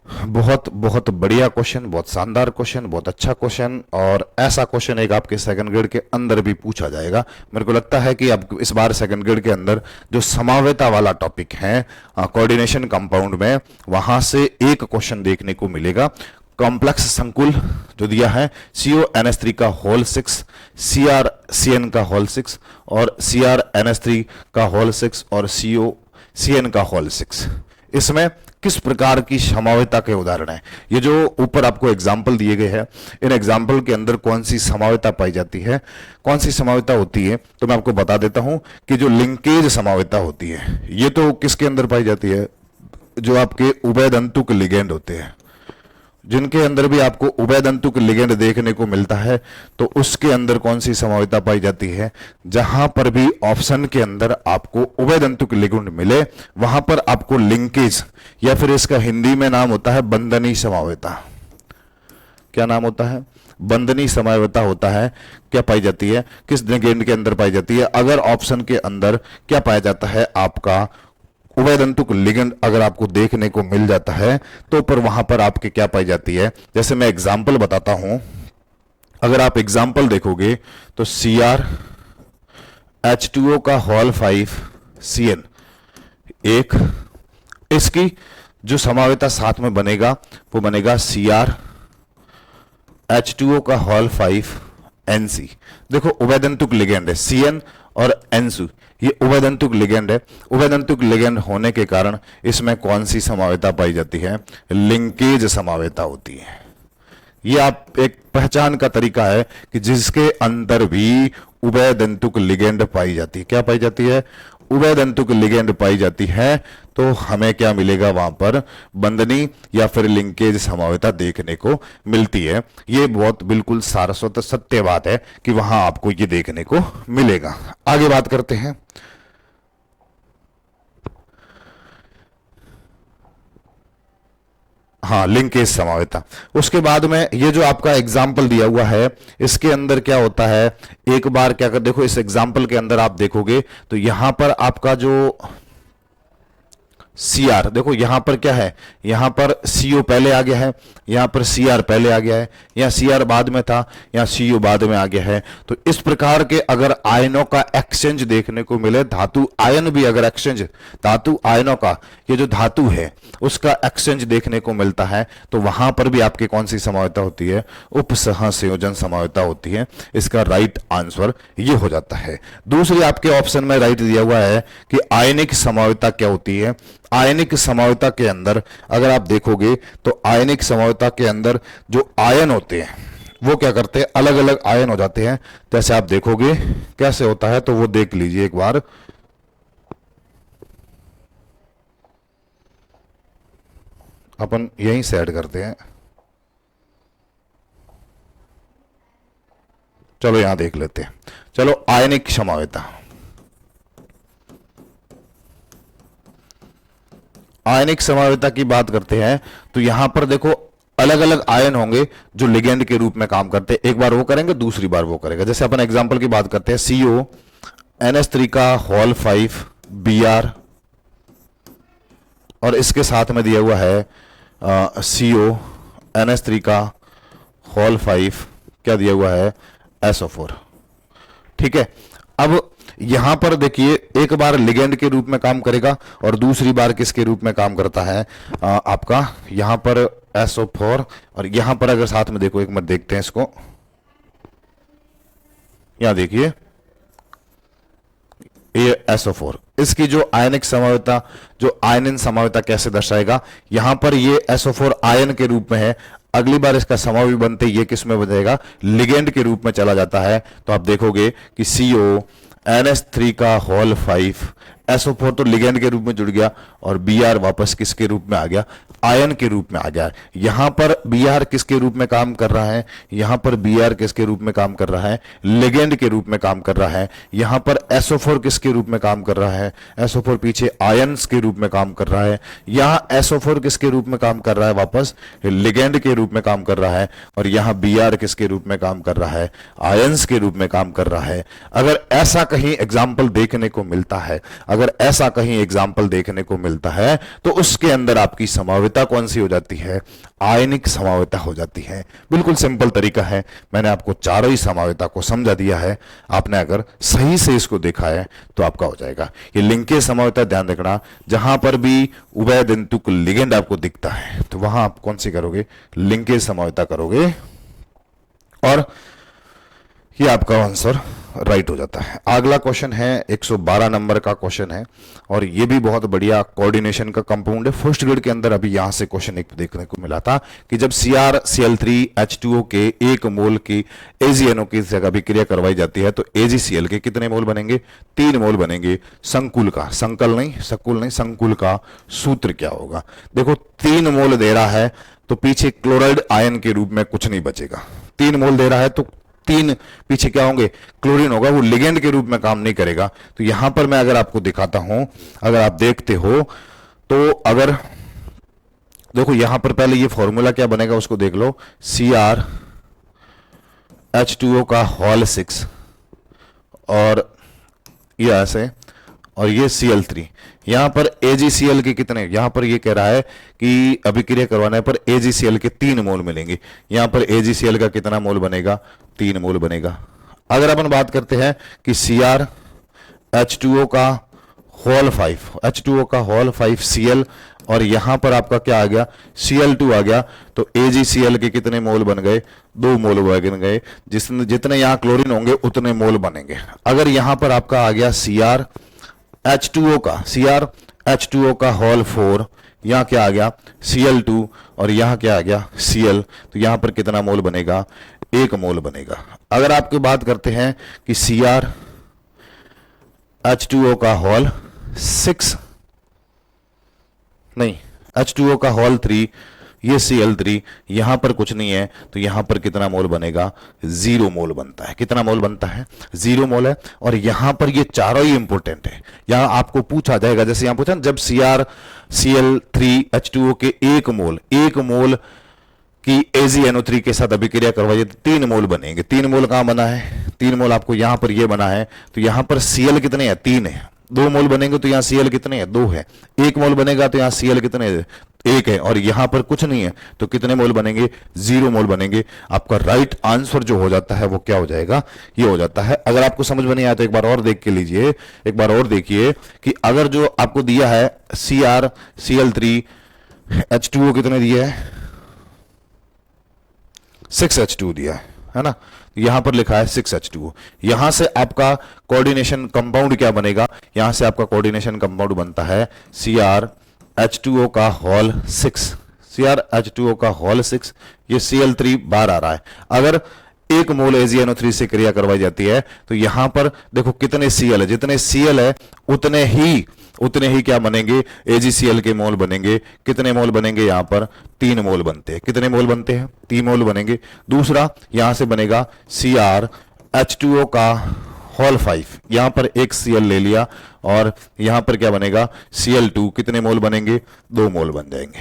बहुत बहुत बढ़िया क्वेश्चन, बहुत शानदार क्वेश्चन, बहुत अच्छा क्वेश्चन, और ऐसा क्वेश्चन एक आपके सेकंड ग्रेड के अंदर भी पूछा जाएगा। मेरे को लगता है कि अब इस बार सेकंड ग्रेड के अंदर जो समावेता वाला टॉपिक है कोऑर्डिनेशन कंपाउंड में, वहां से एक क्वेश्चन देखने को मिलेगा। कॉम्प्लेक्स संकुल जो दिया है CONH3 का होल 6, CrCN का होल 6, और CrNH3 का होल 6, और COCN का होल 6, इसमें किस प्रकार की समावेता के उदाहरण है? ये जो ऊपर आपको एग्जाम्पल दिए गए हैं, इन एग्जाम्पल के अंदर कौन सी समावेता पाई जाती है, कौन सी समावेता होती है? तो मैं आपको बता देता हूं कि जो लिंकेज समावेता होती है, ये तो किसके अंदर पाई जाती है? जो आपके उभयदंतुक लिगेंड होते हैं, जिनके अंदर भी आपको उभयदंतुक लिगेंड देखने को मिलता है, तो उसके अंदर कौन सी समावेता पाई जाती है? जहां पर भी ऑप्शन के अंदर आपको उभयदंतुक लिगेंड मिले, वहां पर आपको लिंकेज, या फिर इसका हिंदी में नाम होता है बंधनी समावेता। क्या नाम होता है? बंधनी समावेता होता है। क्या पाई जाती है? किस लिगेंड के अंदर पाई जाती है? अगर ऑप्शन के अंदर क्या पाया जाता है? आपका उभयदंतुक लिगेंड अगर आपको देखने को मिल जाता है, तो पर वहां पर आपके क्या पाई जाती है? जैसे मैं एग्जाम्पल बताता हूं, अगर आप एग्जाम्पल देखोगे तो CrH2O का होल 5 CN, एक इसकी जो समावेता साथ में बनेगा वो बनेगा CrH2O का होल 5 NC। देखो उभयदंतुक लिगेंड है CN और NC, ये उभयदंतुक लिगेंड है। उभयदंतुक लिगेंड होने के कारण इसमें कौन सी समावेता पाई जाती है? लिंकेज समावेता होती है। ये आप एक पहचान का तरीका है कि जिसके अंदर भी उभयदंतुक लिगेंड पाई जाती है। क्या पाई जाती है? उभयदंतुक लिगेंड पाई जाती है, तो हमें क्या मिलेगा? वहां पर बंधनी या फिर लिंकेज समावेता देखने को मिलती है। ये बहुत बिल्कुल सारस्वत सत्य बात है कि वहां आपको ये देखने को मिलेगा। आगे बात करते हैं। हाँ, लिंकेज समावेता। उसके बाद में ये जो आपका एग्जाम्पल दिया हुआ है, इसके अंदर क्या होता है? एक बार क्या कर देखो, इस एग्जाम्पल के अंदर आप देखोगे तो यहां पर आपका जो CR, देखो यहां पर क्या है? यहां पर CO पहले आ गया है, यहां पर CR पहले आ गया है, यहां CR बाद में था, यहां CO बाद में आ गया है। तो इस प्रकार के अगर आयनों का एक्सचेंज देखने को मिले, धातु आयन भी अगर एक्सचेंज, धातु आयनों का ये जो धातु है उसका एक्सचेंज देखने को मिलता है, तो वहां पर भी आपकी कौन सी समावेता होती है? उपसहसंयोजन समावेता होती है। इसका राइट आंसर ये हो जाता है। दूसरी आपके ऑप्शन में राइट दिया हुआ है कि आयनिक समावेता क्या होती है? आयनिक समावेता के अंदर अगर आप देखोगे तो आयनिक समावेता के अंदर जो आयन होते हैं वो क्या करते हैं? अलग अलग आयन हो जाते हैं। जैसे आप देखोगे कैसे होता है, तो वो देख लीजिए एक बार। अपन यहीं से ऐड करते हैं। चलो यहां देख लेते हैं। चलो आयनिक समावेता, आयनिक समावेता की बात करते हैं तो यहां पर देखो अलग अलग आयन होंगे जो लिगेंड के रूप में काम करते हैं। एक बार वो करेंगे, दूसरी बार वो करेगा। जैसे अपन एग्जांपल की बात करते हैं, CONH3 का होल 5 Br, और इसके साथ में दिया हुआ है CONH3 का होल 5 क्या दिया हुआ है? SO4। ठीक है, अब यहां पर देखिए एक बार लिगेंड के रूप में काम करेगा और दूसरी बार किसके रूप में काम करता है? आपका यहां पर SO4, और यहां पर अगर साथ में देखो, एक मिनट देखते हैं इसको। यहां देखिए ये SO4, इसकी जो आयनिक समावेता, जो आयनिन समावेता कैसे दर्शाएगा? यहां पर ये SO4 आयन के रूप में है, अगली बार इसका समावि बनते ये किस में बनेगा? लिगेंड के रूप में चला जाता है। तो आप देखोगे कि CONH3 का होल 5 SO4 तो लिगेंड के रूप में जुड़ गया और Br वापस किसके रूप में आ गया, आयन के रूप में आ गया। यहां पर Br किसके रूप में काम कर रहा है, यहां पर Br किसके रूप में काम कर रहा है, लिगेंड के रूप में काम कर रहा है। यहां पर SO4 किसके रूप में काम कर रहा है, SO4 पीछे आयंस के रूप में काम कर रहा है। यहां SO4 किसके रूप में काम कर रहा है, वापस लिगेंड के रूप में काम कर रहा है। और यहां Br किसके रूप में काम कर रहा है, आयंस के रूप में काम कर रहा है। अगर ऐसा कहीं एग्जाम्पल देखने को मिलता है, अगर ऐसा कहीं एग्जाम्पल देखने को मिलता है, तो उसके अंदर आपकी समावयता कौन सी हो जाती है, आयनिक समावयता हो जाती है। बिल्कुल सिंपल तरीका है, मैंने आपको चारों ही समावयता को समझा दिया है। आपने अगर सही से इसको देखा है तो आपका हो जाएगा। ये लिंकेज समावयता ध्यान रखना, जहां पर भी उभयदिंतुक लिगेंड आपको दिखता है तो वहां आप कौन सी करोगे, लिंकेज समावयता करोगे, और ये आपका आंसर राइट हो जाता है। अगला क्वेश्चन है 112 नंबर का क्वेश्चन है, और ये भी बहुत बढ़िया कोऑर्डिनेशन का कंपाउंड है। फर्स्ट ग्रेड के अंदर अभी यहां से क्वेश्चन एक देखने को मिला था कि जब CrCl3H2O के 1 मोल की AgNO की जगह अभिक्रिया करवाई जाती है तो AgCl के कितने मोल बनेंगे, 3 मोल बनेंगे। संकुल का, संकुल नहीं, संकुल का सूत्र क्या होगा। देखो 3 मोल दे रहा है तो पीछे क्लोराइड आयन के रूप में कुछ नहीं बचेगा। 3 मोल दे रहा है तो 3 पीछे क्या होंगे, क्लोरीन होगा, वो लिगेंड के रूप में काम नहीं करेगा। तो यहां पर मैं अगर आपको दिखाता हूं, अगर आप देखते हो तो अगर देखो यहां पर पहले ये फॉर्मूला क्या बनेगा उसको देख लो, CrH2O का होल 6 और ये ऐसे, और ये Cl3। यहां पर AgCl के कितने, यहां पर ये कह रहा है कि अभिक्रिया करवाने पर AgCl के 3 मोल मिलेंगे। यहां पर AgCl का कितना मोल बनेगा, 3 मोल बनेगा। अगर अपन बात करते हैं कि CrH2O का होल 5, H2O का होल 5 Cl, और यहां पर आपका क्या आ गया, Cl2 आ गया, तो AgCl के कितने मोल बन गए, 2 मोल बन गए। जितने यहां क्लोरीन होंगे उतने मोल बनेंगे। अगर यहां पर आपका आ गया CrH2O का होल 4, यहां क्या आ गया Cl2, और यहां क्या आ गया Cl, तो यहां पर कितना मोल बनेगा, 1 मोल बनेगा। अगर आपकी बात करते हैं कि CrH2O का होल 6 नहीं, H2O का होल 3, ये Cl3, यहां पर कुछ नहीं है तो यहां पर कितना मोल बनेगा, 0 मोल बनता है। कितना मोल बनता है, 0 मोल है। और यहां पर ये चारों ही इंपॉर्टेंट है। यहां आपको पूछा जाएगा, जैसे यहां पूछा जब CrCl3H2O के 1 मोल की AgNO3 के साथ अभिक्रिया करवाइए तो 3 मोल बनेंगे। 3 मोल कहां बना है, 3 मोल आपको यहां पर ये बना है, तो यहां पर Cl कितने हैं, 3 है। 2 मोल बनेंगे तो यहां Cl कितने हैं, 2 है। 1 मोल बनेगा तो यहां Cl कितने हैं, 1 है। और यहां पर कुछ नहीं है तो कितने मोल बनेंगे, 0 मोल बनेंगे। आपका राइट आंसर जो हो जाता है वो क्या हो जाएगा, ये हो जाता है। अगर आपको समझ में नहीं आया तो एक बार और देख के लीजिए, एक बार और देखिए कि अगर जो आपको दिया है CrCl3H2O कितने दिया है, 6H2 दिया है ना, यहां पर लिखा है 6H2O। यहां से आपका कोऑर्डिनेशन कंपाउंड क्या बनेगा, यहां से आपका कोऑर्डिनेशन कंपाउंड बनता है CrH2O का होल 6, CrH2O का होल 6, ये Cl3 बाहर आ रहा है। अगर 1 मोल AgNO3 से क्रिया करवाई जाती है तो यहां पर देखो कितने Cl है, जितने Cl है उतने ही क्या बनेंगे, AgCl के मोल बनेंगे। कितने मोल बनेंगे, यहां पर 3 मोल बनते हैं। कितने मोल बनते हैं, 3 मोल बनेंगे। दूसरा यहां से बनेगा CrH2O का होल 5, यहां पर एक Cl ले लिया, और यहां पर क्या बनेगा Cl2, कितने मोल बनेंगे, 2 मोल बन जाएंगे।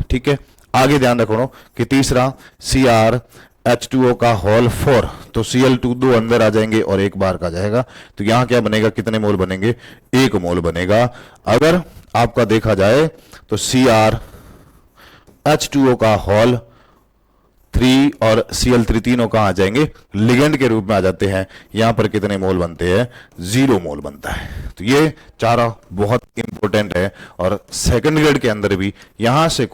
ठीक है, आगे ध्यान रखो कि तीसरा CrH2O का होल 4, तो Cl2 2 अंदर आ जाएंगे और 1 बाहर का जाएगा, तो यहां क्या बनेगा, कितने मोल बनेंगे, 1 मोल बनेगा। अगर आपका देखा जाए तो CrH2O का होल 3 और Cl3 तीनों कहां आ जाएंगे, लिगेंड के रूप में आ जाते हैं। यहां पर कितने मोल बनते हैं, 0 मोल बनता है। तो ये चारा बहुत इंपॉर्टेंट है, और सेकंड ग्रेड के अंदर भी यहां से एक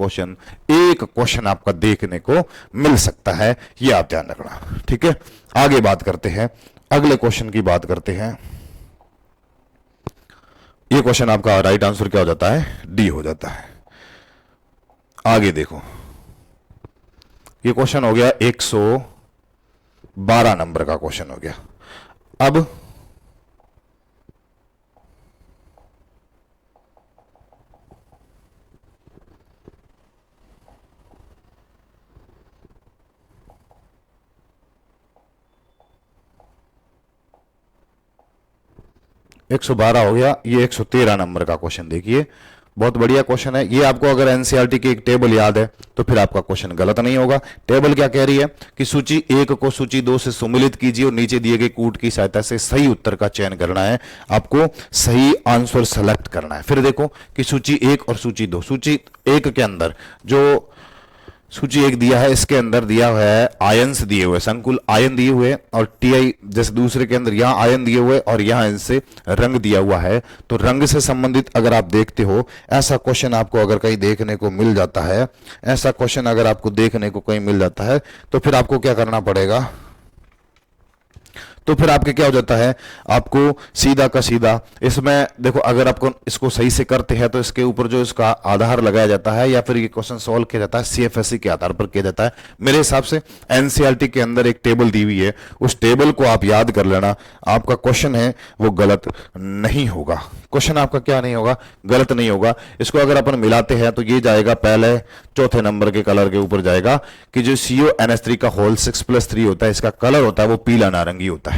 क्वेश्चन आपका देखने को मिल सकता है, ये आप ध्यान रखना। ठीक है, आगे बात करते हैं, अगले क्वेश्चन की बात करते हैं। ये क्वेश्चन आपका राइट आंसर क्या हो जाता है, डी हो जाता है। आगे देखो, ये क्वेश्चन हो गया 112 नंबर का क्वेश्चन हो गया। अब 112 हो गया, ये 113 नंबर का क्वेश्चन देखिए, बहुत बढ़िया क्वेश्चन है ये। आपको अगर एनसीईआरटी की एक टेबल याद है तो फिर आपका क्वेश्चन गलत नहीं होगा। टेबल क्या कह रही है कि सूची 1 को सूची 2 से सम्मिलित कीजिए और नीचे दिए गए कूट की सहायता से सही उत्तर का चयन करना है, आपको सही आंसर सेलेक्ट करना है। फिर देखो कि सूची 1 और सूची 2, सूची 1 के अंदर जो सूची 1 दिया है, इसके अंदर दिया हुआ है आयंस दिए हुए, संकुल आयन दिए हुए, और टीआई जैसे दूसरे के अंदर यहां आयन दिए हुए और यहां इनसे रंग दिया हुआ है। तो रंग से संबंधित अगर आप देखते हो, ऐसा क्वेश्चन आपको अगर कहीं देखने को मिल जाता है, ऐसा क्वेश्चन अगर आपको देखने को कहीं मिल जाता है, तो फिर आपको क्या करना पड़ेगा, तो फिर आपके क्या हो जाता है, आपको सीधा का सीधा इसमें देखो, अगर आपको इसको सही से करते हैं तो इसके ऊपर जो इसका आधार लगाया जाता है या फिर ये क्वेश्चन सॉल्व किया जाता है सीएफएससी के आधार पर किया जाता है। मेरे हिसाब से एनसीईआरटी के अंदर एक टेबल दी हुई है, उस टेबल को आप याद कर लेना, आपका क्वेश्चन है वो गलत नहीं होगा। क्वेश्चन आपका क्या नहीं होगा, गलत नहीं होगा। इसको अगर अपन मिलाते हैं तो ये जाएगा पहले चौथे नंबर के कलर के ऊपर जाएगा कि जो CONH3 का होल 6+3 होता है, इसका कलर होता है वो पीला नारंगी होता है।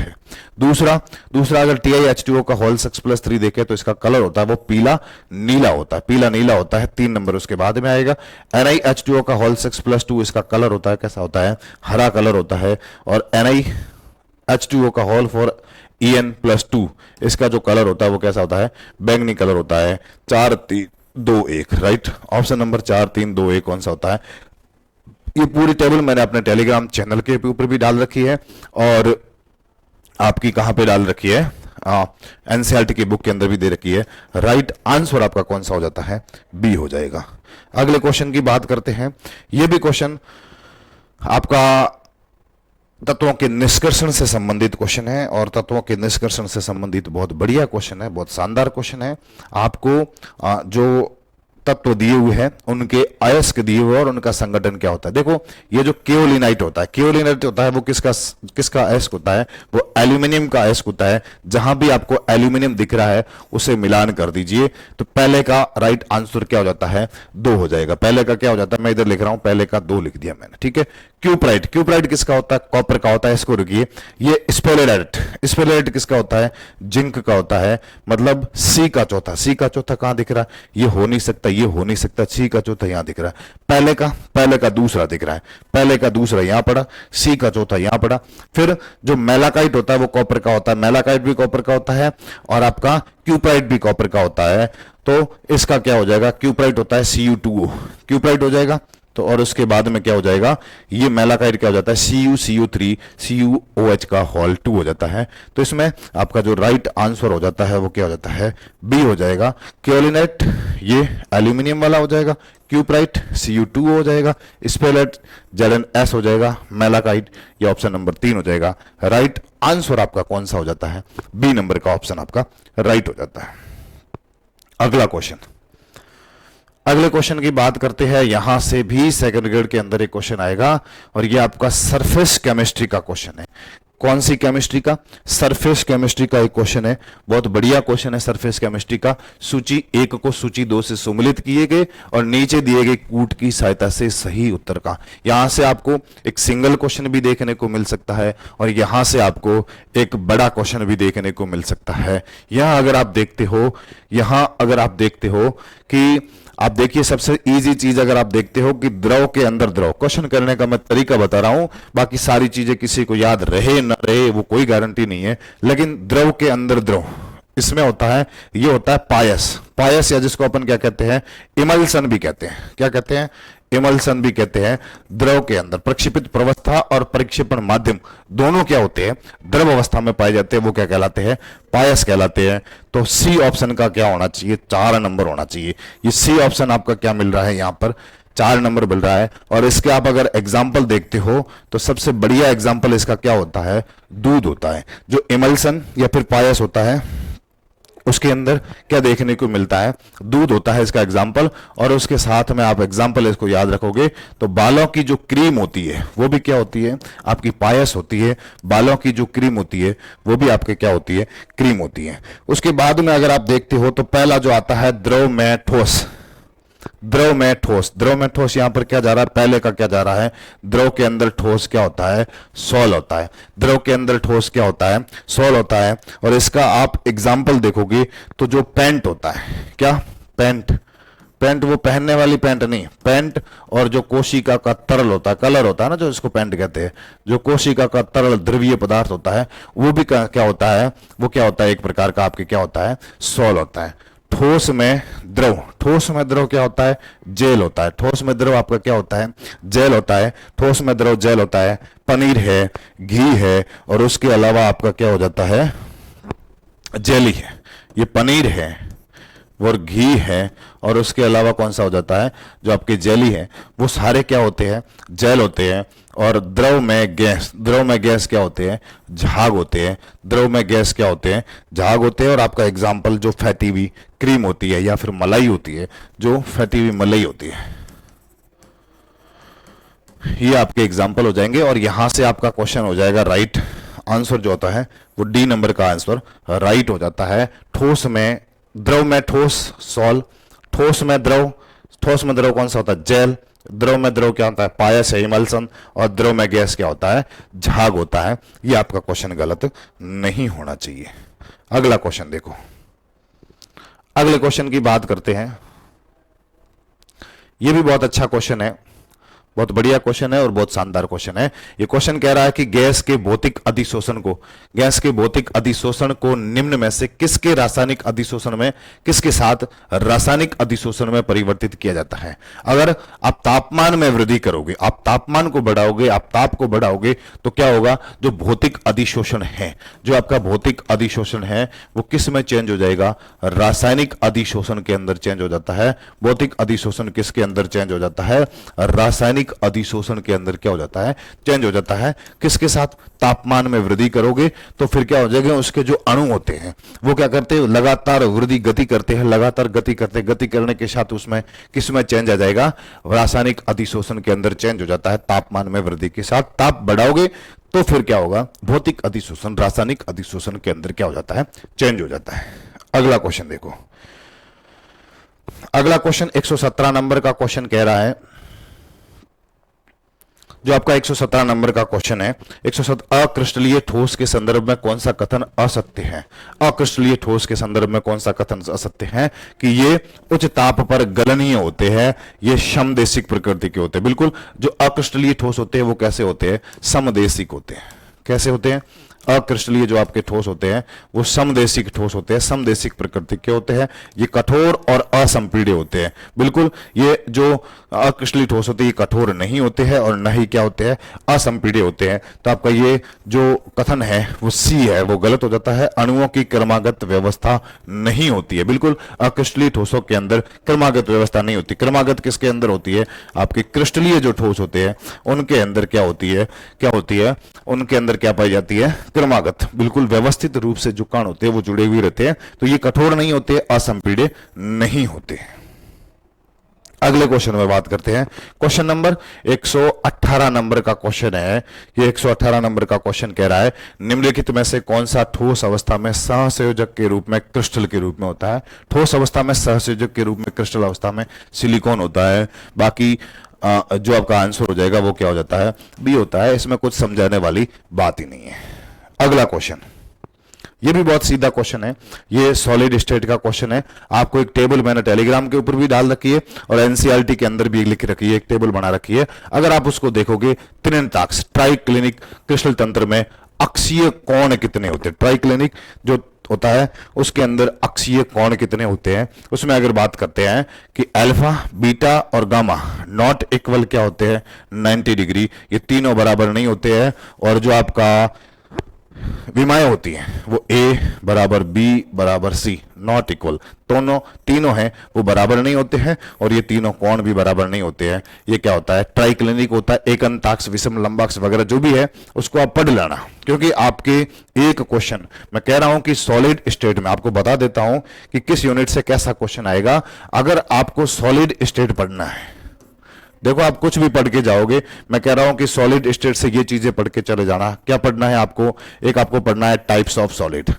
दूसरा अगर TiH2O का होल 6+3 देखे तो इसका कलर होता है वो पीला नीला होता है, पीला नीला होता है। 3 नंबर उसके बाद में आएगा। NiH2O का होल 6+2 इसका कलर होता है कैसा होता है, हरा कलर होता है। और NiH2O का होल फॉर En+2 इसका जो कलर होता है वो कैसा होता है, बैंगनी कलर होता है। 4 3 2 1, राइट, ऑप्शन नंबर 4 3 2 1 कौन सा होता है। ये पूरी टेबल मैंने अपने टेलीग्राम चैनल के ऊपर भी डाल रखी है और आपकी कहां पे डाल रखी है, एनसीईआरटी की बुक के अंदर भी दे रखी है। राइट आंसर आपका कौन सा हो जाता है, बी हो जाएगा। अगले क्वेश्चन की बात करते हैं। यह भी क्वेश्चन आपका तत्वों के निष्कर्षण से संबंधित क्वेश्चन है और तत्वों के निष्कर्षण से संबंधित बहुत बढ़िया क्वेश्चन है, बहुत शानदार क्वेश्चन है। आपको जो तत्व दिए हुए हैं उनके अयस्क दिए हुए और उनका संगठन क्या होता है। देखो ये जो केओलिनाइट होता है, केओलिनाइट होता है वो किसका अयस्क होता है, वो एल्यूमिनियम का अयस्क होता है। जहां भी आपको एल्यूमिनियम दिख रहा है उसे मिलान कर दीजिए, तो पहले का राइट आंसर क्या हो जाता है, 2 हो जाएगा। पहले का क्या हो जाता है, मैं इधर लिख रहा हूं, पहले का 2 लिख दिया मैंने, ठीक है। क्यूप्राइट किसका होता है, कॉपर का होता है, इसको रुकिए। ये स्पेलेराइट किसका होता है, जिंक का होता है। मतलब सी का चौथा कहां दिख रहा है, ये हो नहीं सकता, ये हो नहीं सकता, सी का चौथा यहां दिख रहा है। पहले का दूसरा दिख रहा है, पहले का दूसरा यहां पड़ा, सी का चौथा यहां पड़ा। फिर जो मेलाकाइट होता है वो कॉपर का होता है, मेलाकाइट भी कॉपर का होता है और आपका क्यूप्राइट भी कॉपर का होता है। तो इसका क्या हो जाएगा, क्यूप्राइट होता है Cu2O, क्यूप्राइट हो जाएगा। तो और उसके बाद में क्या हो जाएगा, ये मेलाकाइट क्या हो जाता है, CuCO3 CuOH का होल 2 हो जाता है। तो इसमें आपका जो राइट आंसर हो जाता है वो क्या हो जाता है, बी हो जाएगा। केओलिनेट ये एल्यूमिनियम वाला हो जाएगा, क्यूप्राइट Cu2 हो जाएगा, स्पेलेट ZnS हो जाएगा, मेलाकाइट ये ऑप्शन नंबर 3 हो जाएगा। राइट आंसर आपका कौन सा हो जाता है, बी नंबर का ऑप्शन आपका राइट हो जाता है। अगले क्वेश्चन की बात करते हैं। यहां से भी सेकंड ग्रेड के अंदर एक क्वेश्चन आएगा और ये आपका सरफेस केमिस्ट्री का क्वेश्चन है। कौन सी केमिस्ट्री का, सरफेस केमिस्ट्री का एक क्वेश्चन है, बहुत बढ़िया क्वेश्चन है सरफेस केमिस्ट्री का। सूची 1 को सूची 2 से सम्मिलित किए गए और नीचे दिए गए कूट की सहायता से सही उत्तर का। यहां से आपको एक सिंगल क्वेश्चन भी देखने को मिल सकता है और यहां से आपको एक बड़ा क्वेश्चन भी देखने को मिल सकता है। यहां अगर आप देखते हो कि आप देखिए, सबसे इजी चीज अगर आप देखते हो कि द्रव के अंदर द्रव, क्वेश्चन करने का मैं तरीका बता रहा हूं, बाकी सारी चीजें किसी को याद रहे न रहे वो कोई गारंटी नहीं है, लेकिन द्रव के अंदर द्रव इसमें होता है, ये होता है पायस या जिसको अपन क्या कहते हैं, इमल्सन भी कहते हैं। क्या कहते हैं, इमल्सन भी कहते हैं। द्रव के अंदर प्रक्षेपित प्रवस्था और परिक्षेपण माध्यम दोनों क्या होते हैं, द्रव अवस्था में पाए जाते हैं, वो क्या कहलाते हैं, पायस कहलाते हैं। तो सी ऑप्शन का क्या होना चाहिए, 4 नंबर होना चाहिए। ये सी ऑप्शन आपका क्या मिल रहा है, यहां पर 4 नंबर मिल रहा है। और इसके आप अगर एग्जाम्पल देखते हो तो सबसे बढ़िया एग्जाम्पल इसका क्या होता है, दूध होता है। जो इमल्सन या फिर पायस होता है उसके अंदर क्या देखने को मिलता है, दूध होता है इसका एग्जाम्पल। और उसके साथ में आप एग्जाम्पल इसको याद रखोगे तो बालों की जो क्रीम होती है वो भी क्या होती है, आपकी पायस होती है। बालों की जो क्रीम होती है वो भी आपके क्या होती है, क्रीम होती है। उसके बाद में अगर आप देखते हो तो पहला जो आता है द्रव में ठोस, द्रव में ठोस, द्रव में ठोस यहां पर क्या जा रहा है, पहले का क्या जा रहा है, द्रव के अंदर ठोस क्या होता है, सॉल होता है। द्रव के अंदर ठोस क्या होता है, सॉल होता है। और इसका आप एग्जाम्पल देखोगे तो जो पैंट होता है, क्या पैंट, पैंट वो पहनने वाली पैंट नहीं, पैंट और जो कोशिका का तरल होता है, कलर होता है ना जो इसको पैंट कहते हैं, जो कोशिका का तरल द्रवीय पदार्थ होता है वो भी क्या होता है, वो क्या होता है, एक प्रकार का आपके क्या होता है, सॉल होता है। ठोस में द्रव, ठोस में द्रव क्या होता है, जेल होता है। ठोस में द्रव आपका क्या होता है, जेल होता है। ठोस में द्रव जेल होता है। पनीर है, घी है, और उसके अलावा आपका क्या हो जाता है, जेली है। ये पनीर है और घी है, और उसके अलावा कौन सा हो जाता है, जो आपके जेली है, वो सारे क्या होते हैं, जेल होते हैं। और द्रव में गैस, द्रव में गैस क्या होते हैं, झाग होते हैं। द्रव में गैस क्या होते हैं, झाग होते हैं। और आपका एग्जाम्पल जो फैटी हुई क्रीम होती है या फिर मलाई होती है, जो फैटी हुई मलाई होती है, ये आपके एग्जाम्पल हो जाएंगे। और यहां से आपका क्वेश्चन हो जाएगा राइट आंसर, जो होता है वो डी नंबर का आंसर राइट हो जाता है। ठोस में द्रव में ठोस सॉल, ठोस में द्रव, ठोस में द्रव कौन सा होता है, जेल। द्रव में द्रव क्या होता है, पायस है, इमल्सन। और द्रव में गैस क्या होता है, झाग होता है। ये आपका क्वेश्चन गलत नहीं होना चाहिए। अगला क्वेश्चन देखो, अगले क्वेश्चन की बात करते हैं। ये भी बहुत अच्छा क्वेश्चन है, बहुत बढ़िया क्वेश्चन है और बहुत शानदार क्वेश्चन है। ये क्वेश्चन कह रहा है कि गैस के भौतिक अधिशोषण को, गैस के भौतिक अधिशोषण को निम्न में से किसके रासायनिक अधिशोषण में, किसके साथ रासायनिक अधिशोषण में परिवर्तित किया जाता है। अगर आप तापमान में वृद्धि करोगे, आप तापमान को बढ़ाओगे, आप ताप को बढ़ाओगे, तो क्या होगा, जो भौतिक अधिशोषण है, जो आपका भौतिक अधिशोषण है वो किस में चेंज हो जाएगा, रासायनिक अधिशोषण के अंदर चेंज हो जाता है। भौतिक अधिशोषण किसके अंदर चेंज हो जाता है, रासायनिक अधिशोषण के अंदर क्या हो जाता है, चेंज हो जाता है। किसके साथ, तापमान में वृद्धि करोगे तो फिर क्या हो जाएगा, उसके जो अणु होते हैं वो क्या करते हैं, लगातार वृद्धि गति करते हैं, लगातार गति करते, गति करने के साथ उसमें किस में चेंज आ जाएगा, रासायनिक अधिशोषण के अंदर चेंज हो जाता है। तापमान में वृद्धि के साथ ताप बढ़ाओगे तो फिर क्या होगा, भौतिक अधिशोषण रासायनिक अधिशोषण के अंदर क्या हो जाता है, चेंज हो जाता है। अगला क्वेश्चन देखो, अगला क्वेश्चन 117 नंबर का क्वेश्चन कह रहा है, जो आपका 117 नंबर का क्वेश्चन है। 117, अक्रिस्टलीय ठोस के संदर्भ में कौन सा कथन असत्य है। अक्रिस्टलीय ठोस के संदर्भ में कौन सा कथन असत्य है, कि ये उच्च ताप पर गलनीय होते हैं, ये समदेशिक प्रकृति के होते हैं। बिल्कुल, जो अक्रिस्टलीय ठोस होते हैं वो कैसे होते हैं, समदेशिक होते हैं। कैसे होते हैं, अक्रिस्टलीय जो आपके ठोस होते हैं वो समदेशिक ठोस होते हैं, समदेशिक प्रकृति के होते हैं। ये कठोर और असंपीड्य होते हैं। बिल्कुल, ये जो अक्रिस्टलीय ठोस होते हैं ये कठोर नहीं होते हैं और न ही क्या होते हैं, असंपीड्य होते हैं। तो आपका ये जो कथन है वो सी है, वो गलत हो जाता है। अणुओं की क्रमागत व्यवस्था नहीं होती है। बिल्कुल, अक्रिस्टलीय ठोसों के अंदर क्रमागत व्यवस्था नहीं होती। क्रमागत किसके अंदर होती है, आपके क्रिस्टलीय जो ठोस होते हैं उनके अंदर क्या होती है, क्या होती है, उनके अंदर क्या पाई जाती है, क्रमागत। बिल्कुल व्यवस्थित रूप से जो कण होते हैं वो जुड़े हुए रहते हैं। तो ये कठोर नहीं होते, असंपीड्य नहीं होते। अगले क्वेश्चन में बात करते हैं। क्वेश्चन नंबर 118 नंबर का क्वेश्चन है। ये 118 नंबर का क्वेश्चन कह रहा है, निम्नलिखित में से कौन सा ठोस अवस्था में सहसंयोजक के रूप में क्रिस्टल के रूप में होता है। ठोस अवस्था में सहसंयोजक के रूप में, क्रिस्टल अवस्था में सिलिकॉन होता है। बाकी जो आपका आंसर हो जाएगा वो क्या हो जाता है, बी होता है। इसमें कुछ समझाने वाली बात ही नहीं है। अगला क्वेश्चन, ये भी बहुत सीधा क्वेश्चन है, ये सॉलिड स्टेट का क्वेश्चन है। आपको एक टेबल मैंने टेलीग्राम के ऊपर भी डाल रखी है और एनसीईआरटी के अंदर भी लिख रखी है, एक टेबल बना रखी है। अगर आप उसको देखोगे, त्रिनताक्ष ट्राइक्लिनिक क्रिस्टल तंत्र में अक्षीय कोण कितने होते हैं, ट्राइक्लिनिक जो होता है उसके अंदर अक्षीय कोण कितने होते हैं। उसमें अगर बात करते हैं कि अल्फा, बीटा और गामा नॉट इक्वल क्या होते हैं, 90 डिग्री, ये तीनों बराबर नहीं होते हैं। और जो आपका विमाएं होती हैं वो ए बराबर बी बराबर सी, नॉट इक्वल, दोनों तीनों हैं वो बराबर नहीं होते हैं। और ये तीनों कोण भी बराबर नहीं होते हैं। ये क्या होता है, ट्राइक्लिनिक होता है। एकंताक्ष, विषम लंबाक्ष वगैरह जो भी है उसको आप पढ़ लेना, क्योंकि आपके एक क्वेश्चन, मैं कह रहा हूं कि सॉलिड स्टेट में आपको बता देता हूं कि किस यूनिट से कैसा क्वेश्चन आएगा। अगर आपको सॉलिड स्टेट पढ़ना है, देखो आप कुछ भी पढ़ के जाओगे, मैं कह रहा हूं कि सॉलिड स्टेट से ये चीजें पढ़ के चले जाना। क्या पढ़ना है आपको, एक आपको पढ़ना है types of solid.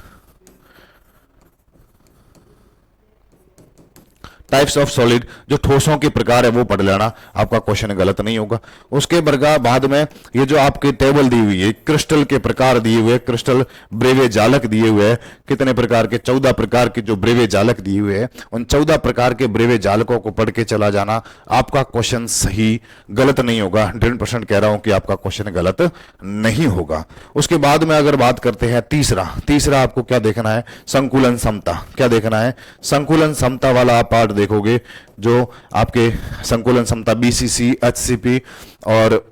Types of solid, जो ठोसों के प्रकार है वो पढ़ लेना, आपका क्वेश्चन गलत नहीं होगा। उसके बाद में ये जो आपकी टेबल दी हुई है, क्रिस्टल के प्रकार दिए हुए, क्रिस्टल ब्रेवे जालक दिए हुए हैं, कितने प्रकार के, 14 प्रकार के जो ब्रेवे जालक दिए हुए हैं, उन 14 प्रकार के ब्रेवे जालकों को पढ़ के चला जाना, आपका क्वेश्चन सही गलत नहीं होगा। 100% कह रहा हूं कि आपका क्वेश्चन गलत नहीं होगा। उसके बाद में अगर बात करते हैं तीसरा आपको क्या देखना है, संकुलन समता। क्या देखना है, संकुलन समता वाला आप पार्ट देखोगे, जो आपके संकुलन समता बीसीसी, एचसीपी और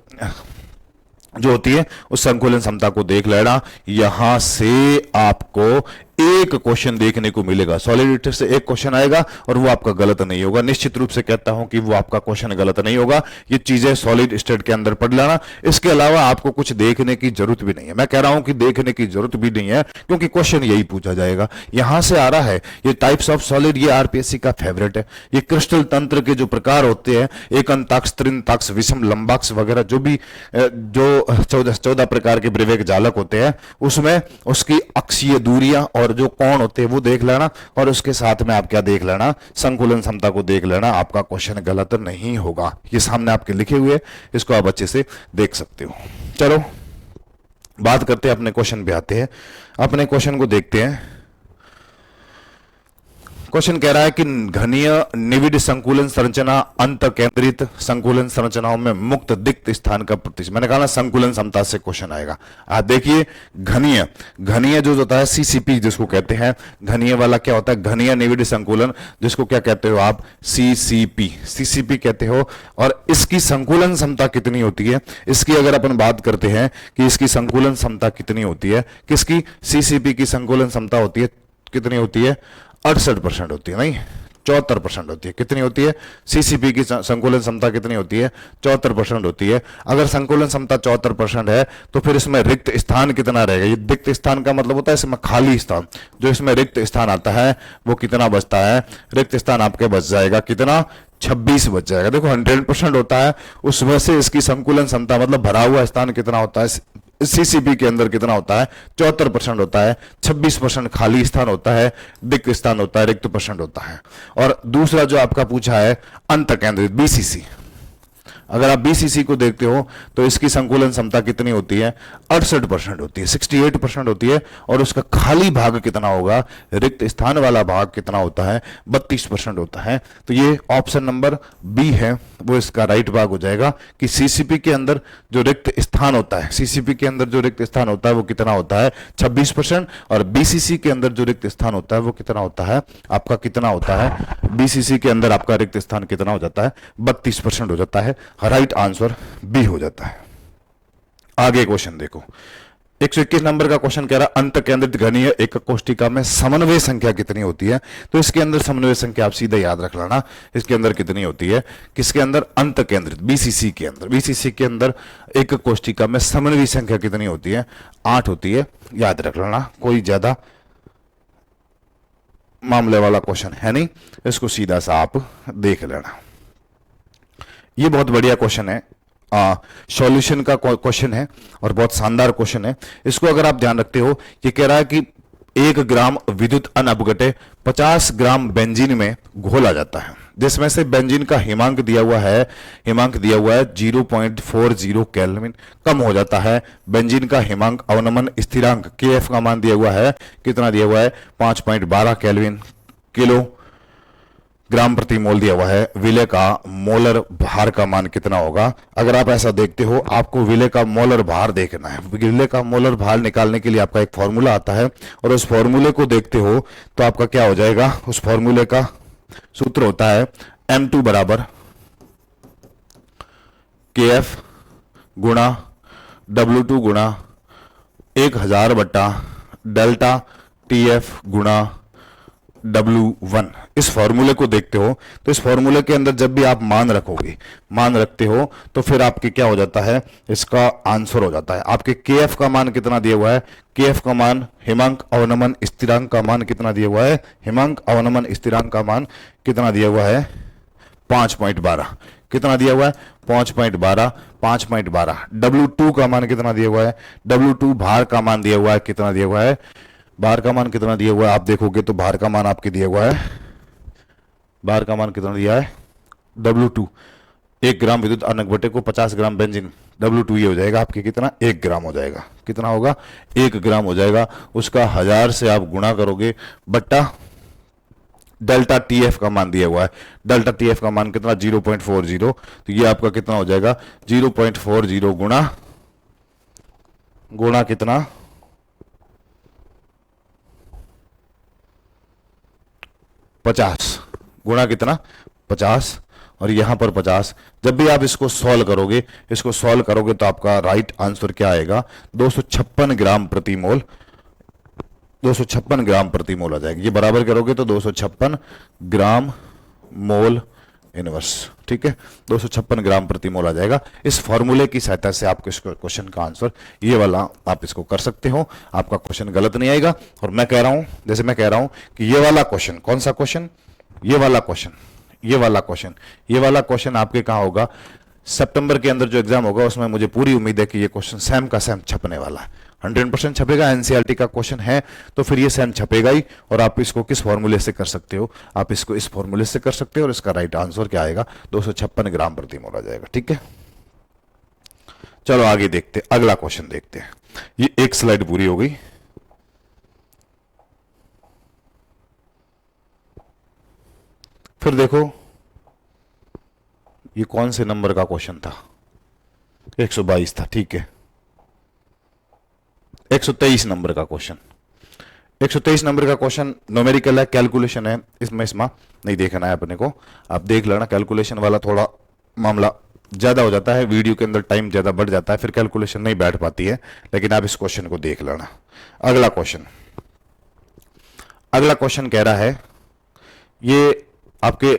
जो होती है उस संकुलन समता को देख लेना। यहां से आपको एक क्वेश्चन देखने को मिलेगा, सॉलिडिटी से एक क्वेश्चन आएगा और वो आपका गलत नहीं होगा। निश्चित रूप से कहता हूं कि वो आपका क्वेश्चन गलत नहीं होगा। ये चीजें सॉलिड स्टेट के अंदर पढ़ लेना। इसके अलावा आपको कुछ देखने की जरूरत भी नहीं है। मैं कह रहा हूं कि देखने की जरूरत भी नहीं है, क्योंकि क्वेश्चन यही पूछा जाएगा। यहां से आ रहा है ये टाइप्स ऑफ सॉलिड, ये आरपीएससी का फेवरेट है। ये क्रिस्टल तंत्र के जो प्रकार होते हैं, एक अंताक्ष, त्रिंताक्ष, विषम, लंबाक्ष वगैरह, जो भी जो 14 प्रकार के ब्रेवेक जालक होते हैं, उसमें उसकी अक्षीय दूरियां और जो कोण होते हैं वो देख लेना, और उसके साथ में आप क्या देख लेना, संकुलन क्षमता को देख लेना। आपका क्वेश्चन गलत नहीं होगा। ये सामने आपके लिखे हुए, इसको आप अच्छे से देख सकते हो। चलो बात करते हैं, अपने क्वेश्चन पे आते हैं। अपने क्वेश्चन को देखते हैं। क्वेश्चन कह रहा है कि घनीय निविड संकुलन संरचना अंत केंद्रित संकुलन संरचनाओं में मुक्त दिक्ट स्थान का प्रतिशत। मैंने कहा ना संकुलन क्षमता से क्वेश्चन आएगा। आप देखिए, घनीय जो होता है सीसीपी जिसको कहते हैं, घनीय वाला क्या होता है, घनीय निविड संकुलन, जिसको क्या कहते हो आप, सीसीपी कहते हो। और इसकी संकुलन क्षमता कितनी होती है, इसकी अगर अपन बात करते हैं कि इसकी संकुलन क्षमता कितनी होती है, किसकी, सीसीपी की संकुलन क्षमता होती है, कितनी होती है, 68% होती है, नहीं 74% होती है। कितनी होती है, सीसीपी की संकुलन क्षमता कितनी होती है, 74% होती है। अगर संकुलन क्षमता 74% है तो फिर इसमें रिक्त स्थान कितना रहेगा। ये रिक्त स्थान का मतलब होता है इसमें खाली स्थान, जो इसमें रिक्त स्थान आता है वो कितना बचता है, रिक्त स्थान आपके बच जाएगा कितना, 26 बच जाएगा। देखो 100% होता है, उसमें से इसकी संकुलन क्षमता मतलब भरा हुआ स्थान कितना होता है, सीसीबी के अंदर कितना होता है, 74% होता है। 26% खाली स्थान होता है, रिक्त स्थान होता है, रिक्त परसेंट होता है। और दूसरा जो आपका पूछा है अंत केंद्रित बीसीसी, अगर आप बीसीसी को देखते हो तो इसकी संकुलन क्षमता कितनी होती है, 68% होती है, 68% होती है। और उसका खाली भाग कितना होगा, रिक्त स्थान वाला भाग कितना होता है, 32% होता है। तो ये ऑप्शन नंबर बी है, वो इसका राइट भाग हो जाएगा कि सीसीपी के अंदर जो रिक्त स्थान होता है, सीसीपी के अंदर जो रिक्त स्थान होता है वो कितना होता है, 26%। और बीसीसी के अंदर जो रिक्त स्थान होता है वो कितना होता है, आपका कितना होता है, बीसीसी के अंदर आपका रिक्त स्थान कितना हो जाता है, 32% हो जाता है। राइट आंसर बी हो जाता है। आगे क्वेश्चन देखो, 121 नंबर का क्वेश्चन कह रहा है अंत केंद्रित घनीय एक कोष्टिका में समन्वय संख्या कितनी होती है। तो इसके अंदर समन्वय संख्या आप सीधे याद रख लेना, इसके अंदर कितनी होती है, किसके अंदर, अंत केंद्रित बीसीसी के अंदर। बीसीसी के अंदर एक कोष्टिका में समन्वय संख्या कितनी होती है, 8 होती है, याद रख लेना। कोई ज्यादा मामले वाला क्वेश्चन है नहीं, इसको सीधा सा आप देख लेना। ये बहुत बढ़िया क्वेश्चन है, सॉल्यूशन का क्वेश्चन है और बहुत शानदार क्वेश्चन है। इसको अगर आप ध्यान रखते हो, ये कह रहा है कि 1 ग्राम विद्युत अनअपघटे 50 ग्राम बेंजीन में घोला जाता है, जिसमें से बेंजीन का हिमांक दिया हुआ है 0.40 केल्विन कम हो जाता है। बेंजीन का हिमांक अवनमन स्थिरांक केएफ का मान दिया हुआ है, कितना दिया हुआ है, 5.12 केल्विन किलो ग्राम प्रति मोल दिया हुआ है। विलय का मोलर भार का मान कितना होगा। अगर आप ऐसा देखते हो, आपको विलय का मोलर भार देखना है। विलय का मोलर भार निकालने के लिए आपका एक फॉर्मूला आता है, और उस फॉर्मूले को देखते हो तो आपका क्या हो जाएगा, उस फॉर्मूले का सूत्र होता है M2 बराबर KF गुणा W2 गुणा 1000 बट्टा डेल्टा TF गुणा W1। इस फॉर्मूले को देखते हो तो इस फॉर्मूले के अंदर जब भी आप मान रखोगे, मान रखते हो तो फिर आपके क्या हो जाता है, इसका आंसर हो जाता है। आपके KF का मान कितना दिया हुआ है, KF का मान हिमांक अवनमन स्थिरांक का मान कितना दिया हुआ है, हिमांक अवनमन स्थिरांक का मान कितना दिया हुआ है, 5.12। कितना दिया हुआ है, 5.12। W2 का मान कितना दिया हुआ है, W2 भार का मान दिया हुआ है, कितना दिया हुआ है, भार का मान कितना दिया हुआ है, आप देखोगे तो भार का मान आपके दिया हुआ है बार का मान कितना दिया है, W2, 1 ग्राम विद्युत अनक बटे को 50 ग्राम बेंजीन, W2 ये हो जाएगा आपके कितना, 1 ग्राम हो जाएगा, कितना होगा, 1 ग्राम हो जाएगा। उसका 1000 से आप गुणा करोगे बट्टा डेल्टा TF का मान दिया हुआ है, डेल्टा TF का मान कितना 0.40, तो ये आपका कितना हो जाएगा 0.40 गुणा कितना 50, गुणा कितना 50, और यहां पर 50। जब भी आप इसको सॉल्व करोगे तो आपका राइट आंसर क्या आएगा, 256 ग्राम प्रति मोल, 256 ग्राम प्रति मोल आ जाएगा। ये बराबर करोगे तो 256 ग्राम मोल इनवर्स, ठीक है, 256 ग्राम प्रति मोल आ जाएगा। इस फॉर्मूले की सहायता से आपको इस क्वेश्चन का आंसर ये वाला आप इसको कर सकते हो, आपका क्वेश्चन गलत नहीं आएगा। और मैं कह रहा हूं, जैसे मैं कह रहा हूं कि ये वाला क्वेश्चन, कौन सा क्वेश्चन, ये वाला क्वेश्चन आपके कहां होगा, सितंबर के अंदर जो एग्जाम होगा उसमें मुझे पूरी उम्मीद है कि ये क्वेश्चन सेम का सेम छपने वाला है, 100% छपेगा। एनसीईआरटी का क्वेश्चन है तो फिर ये सेम छपेगा ही। और आप इसको किस फॉर्मूले से कर सकते हो, आप इसको इस फॉर्मूले से कर सकते हो, और इसका राइट आंसर क्या आएगा, 256 ग्राम प्रति मोल आ जाएगा, ठीक है। चलो आगे देखते, अगला क्वेश्चन देखते हैं। ये एक स्लाइड पूरी हो गई। फिर देखो ये कौन से नंबर का क्वेश्चन था, 122 था, ठीक है। 123 नंबर का क्वेश्चन, 123 नंबर का क्वेश्चन न्यूमेरिकल है, कैलकुलेशन है, इसमें नहीं देखना है अपने को, आप देख लेना। कैलकुलेशन वाला थोड़ा मामला ज्यादा हो जाता है, वीडियो के अंदर टाइम ज्यादा बढ़ जाता है, फिर कैलकुलेशन नहीं बैठ पाती है, लेकिन आप इस क्वेश्चन को देख लेना। अगला क्वेश्चन कह रहा है, ये आपके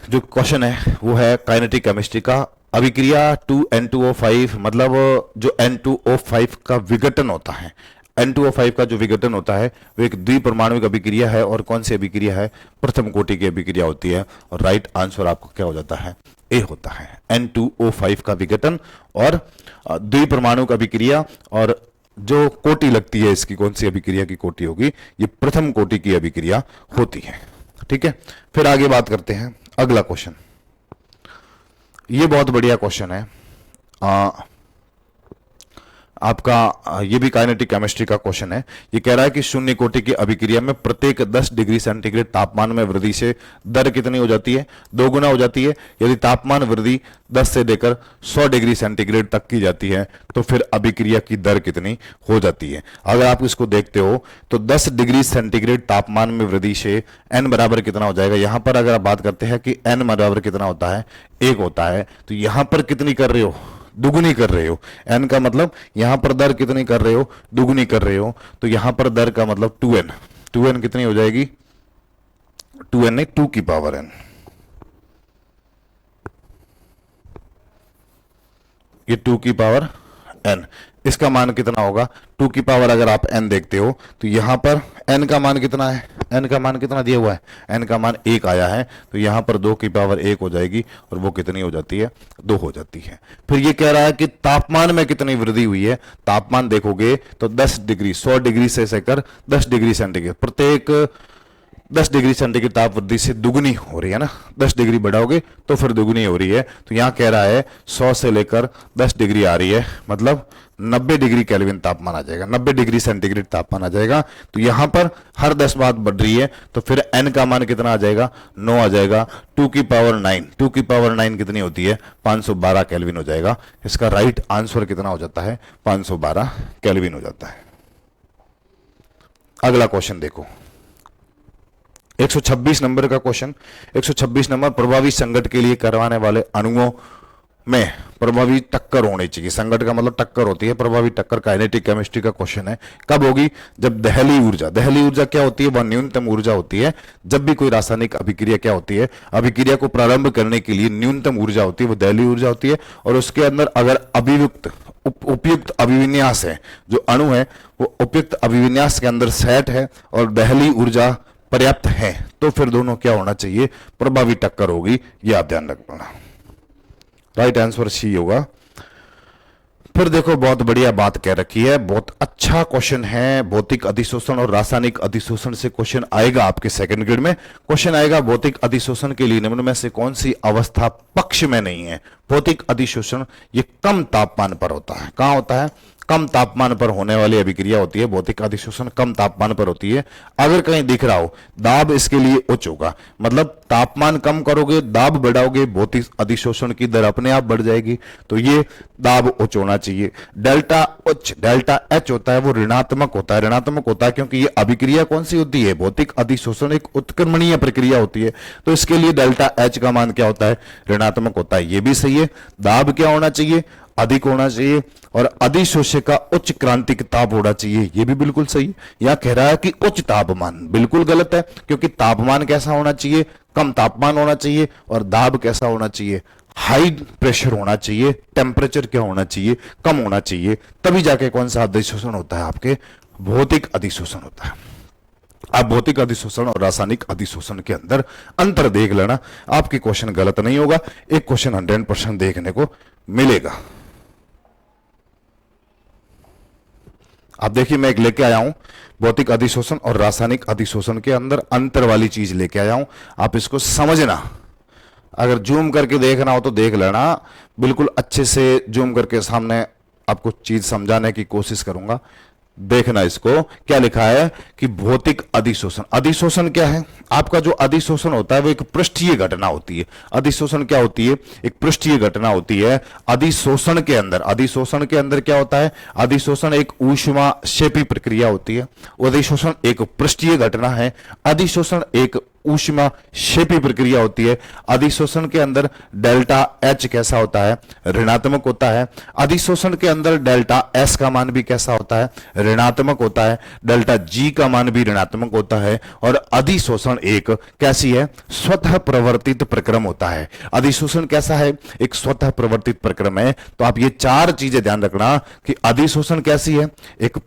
जो क्वेश्चन है वो है काइनेटिक केमिस्ट्री का, अभिक्रिया 2N2O5, मतलब जो N2O5 का विघटन होता है, N2O5 का जो विघटन होता है वो एक द्विपरमाणुक अभिक्रिया है। और कौन सी अभिक्रिया है, प्रथम कोटि की अभिक्रिया होती है। और राइट आंसर आपको क्या हो जाता है, ए होता है। N2O5 का विघटन और द्विपरमाणुक अभिक्रिया, और जो कोटि लगती है इसकी, कौन सी अभिक्रिया की कोटि होगी, ये प्रथम कोटि की अभिक्रिया होती है, ठीक है। फिर आगे बात करते हैं, अगला क्वेश्चन, ये बहुत बढ़िया क्वेश्चन है आपका, ये भी काइनेटिक केमिस्ट्री का क्वेश्चन है। ये कह रहा है कि शून्य कोटि की अभिक्रिया में प्रत्येक 10 डिग्री सेंटीग्रेड तापमान में वृद्धि से दर कितनी हो जाती है, 2 गुना हो जाती है। यदि तापमान वृद्धि 10 से लेकर 100 डिग्री सेंटीग्रेड तक की जाती है तो फिर अभिक्रिया की दर कितनी हो जाती है। अगर आप इसको देखते हो तो 10 डिग्री सेंटीग्रेड तापमान में वृद्धि से n बराबर कितना हो जाएगा। यहां पर अगर आप बात करते हैं कि n बराबर कितना होता है, 1 होता है, तो यहां पर कितनी कर रहे हो, दुगुनी कर रहे हो। n का मतलब यहां पर दर कितनी कर रहे हो, दुगुनी कर रहे हो, तो यहां पर दर का मतलब 2n कितनी हो जाएगी, 2n नहीं, 2 की पावर n, ये 2 की पावर n, इसका मान कितना होगा, 2 की पावर अगर आप n देखते हो तो यहां पर n का मान कितना है, n का मान कितना दिया हुआ है, n का मान 1 आया है, तो यहां पर 2 की पावर 1 हो जाएगी, और वो कितनी हो जाती है, 2 हो जाती है। फिर ये कह रहा है कि तापमान में कितनी वृद्धि हुई है। तापमान देखोगे तो 10 डिग्री, 100 डिग्री से लेकर 10 डिग्री सेंटीग्रेड, प्रत्येक 10 डिग्री सेंटीग्रेड ताप वृद्धि से दुगुनी हो रही है ना, 10 डिग्री बढ़ाओगे तो फिर दुगुनी हो रही है। तो यहां कह रहा है 100 से लेकर 10 डिग्री आ रही है, मतलब 90 डिग्री केल्विन तापमान आ जाएगा, 90 डिग्री सेंटीग्रेड तापमान आ जाएगा। तो यहां पर हर 10 बात बढ़ रही है, तो फिर n का मान कितना आ जाएगा, 9 आ जाएगा। 2 की पावर 9, 2 की पावर 9 कितनी होती है, 512 केल्विन हो जाएगा। इसका राइट आंसर कितना हो जाता है, 512 केल्विन हो जाता है। अगला क्वेश्चन देखो, 126 नंबर का क्वेश्चन, 126 नंबर, प्रभावी संघट के लिए करवाने वाले अणुओं में प्रभावी टक्कर होनी चाहिए। संघट का मतलब टक्कर होती है, प्रभावी टक्कर काइनेटिक केमिस्ट्री का क्वेश्चन है। कब होगी, जब दहली ऊर्जा क्या होती है, वह न्यूनतम ऊर्जा होती है। जब भी कोई रासायनिक अभिक्रिया क्या होती है, अभिक्रिया को प्रारंभ करने के लिए न्यूनतम ऊर्जा होती है, वो दहली ऊर्जा होती है। और उसके अंदर अगर उपयुक्त अभिविन्यास है, जो अणु है वो उपयुक्त अभिविन्यास के अंदर सेट है और दहली ऊर्जा पर्याप्त है, तो फिर दोनों क्या होना चाहिए, प्रभावी टक्कर होगी। ये आप ध्यान रखना, राइट आंसर सी होगा। फिर देखो बहुत बढ़िया बात कह रखी है, बहुत अच्छा क्वेश्चन है। भौतिक अधिशोषण और रासायनिक अधिशोषण से क्वेश्चन आएगा आपके सेकंड ग्रेड में। क्वेश्चन आएगा भौतिक अधिशोषण के लिए निम्न में से कौन सी अवस्था पक्ष में नहीं है। भौतिक अधिशोषण ये कम तापमान पर होता है। कहां होता है? कम तापमान पर होने वाली अभिक्रिया होती है। भौतिक अधिशोषण कम तापमान पर होती है। अगर कहीं दिख रहा हो दाब इसके लिए उच्च होगा, मतलब तापमान कम करोगे दाब बढ़ाओगे, भौतिक अधिशोषण की दर अपने आप बढ़ जाएगी। तो ये दाब उच्च होना चाहिए। डेल्टा उच्च, डेल्टा एच होता है वो ऋणात्मक होता है। ऋणात्मक होता है क्योंकि ये अभिक्रिया कौन सी होती है? भौतिक अधिशोषण एक उत्क्रमणीय प्रक्रिया होती है। तो इसके लिए डेल्टा एच का मान क्या होता है? ऋणात्मक होता है। ये भी सही है। दाब क्या होना चाहिए? अधिक होना चाहिए। और अधिशोष्य का उच्च क्रांतिक ताप होना चाहिए, यह भी बिल्कुल सही है। यहां कह रहा है कि उच्च तापमान, बिल्कुल गलत है, क्योंकि तापमान कैसा होना चाहिए? कम तापमान होना चाहिए। और दाब कैसा होना चाहिए? हाई प्रेशर होना चाहिए। टेम्परेचर क्या होना चाहिए? कम होना चाहिए। तभी जाके कौन सा अधिशोषण होता है? आपके भौतिक अधिशोषण होता है। आप भौतिक अधिशोषण और रासायनिक अधिशोषण के अंदर अंतर देख लेना, आपके क्वेश्चन गलत नहीं होगा। एक क्वेश्चन 100% देखने को मिलेगा। आप देखिए मैं एक लेके आया हूं भौतिक अधिशोषण और रासायनिक अधिशोषण के अंदर अंतर वाली चीज लेके आया हूं। आप इसको समझना, अगर जूम करके देखना हो तो देख लेना। बिल्कुल अच्छे से जूम करके सामने आपको चीज समझाने की कोशिश करूंगा। देखना इसको क्या लिखा है कि भौतिक अधिशोषण। अधिशोषण क्या है? आपका जो अधिशोषण होता है वो एक पृष्ठीय घटना होती है। अधिशोषण क्या होती है? एक पृष्ठीय घटना होती है। अधिशोषण के अंदर क्या होता है? अधिशोषण एक ऊष्माक्षेपी प्रक्रिया होती है। अधिशोषण एक पृष्ठीय घटना है। अधिशोषण एक ऊष्माक्षेपी प्रक्रिया होती है। अधिशोषण के अंदर डेल्टा एच कैसा होता है? ऋणात्मक होता है। अधिशोषण के अंदर डेल्टा एस का मान भी कैसा होता है? ऋणात्मक होता है। डेल्टा जी का मान भी ऋणात्मक होता है। और अधिशोषण एक कैसी है? स्वतः प्रवर्तित प्रक्रम होता है। अधिशोषण कैसा है? एक स्वतः प्रवर्तित प्रक्रम है। तो आप ये चार चीजें ध्यान रखना कि अधिशोषण कैसी है? एक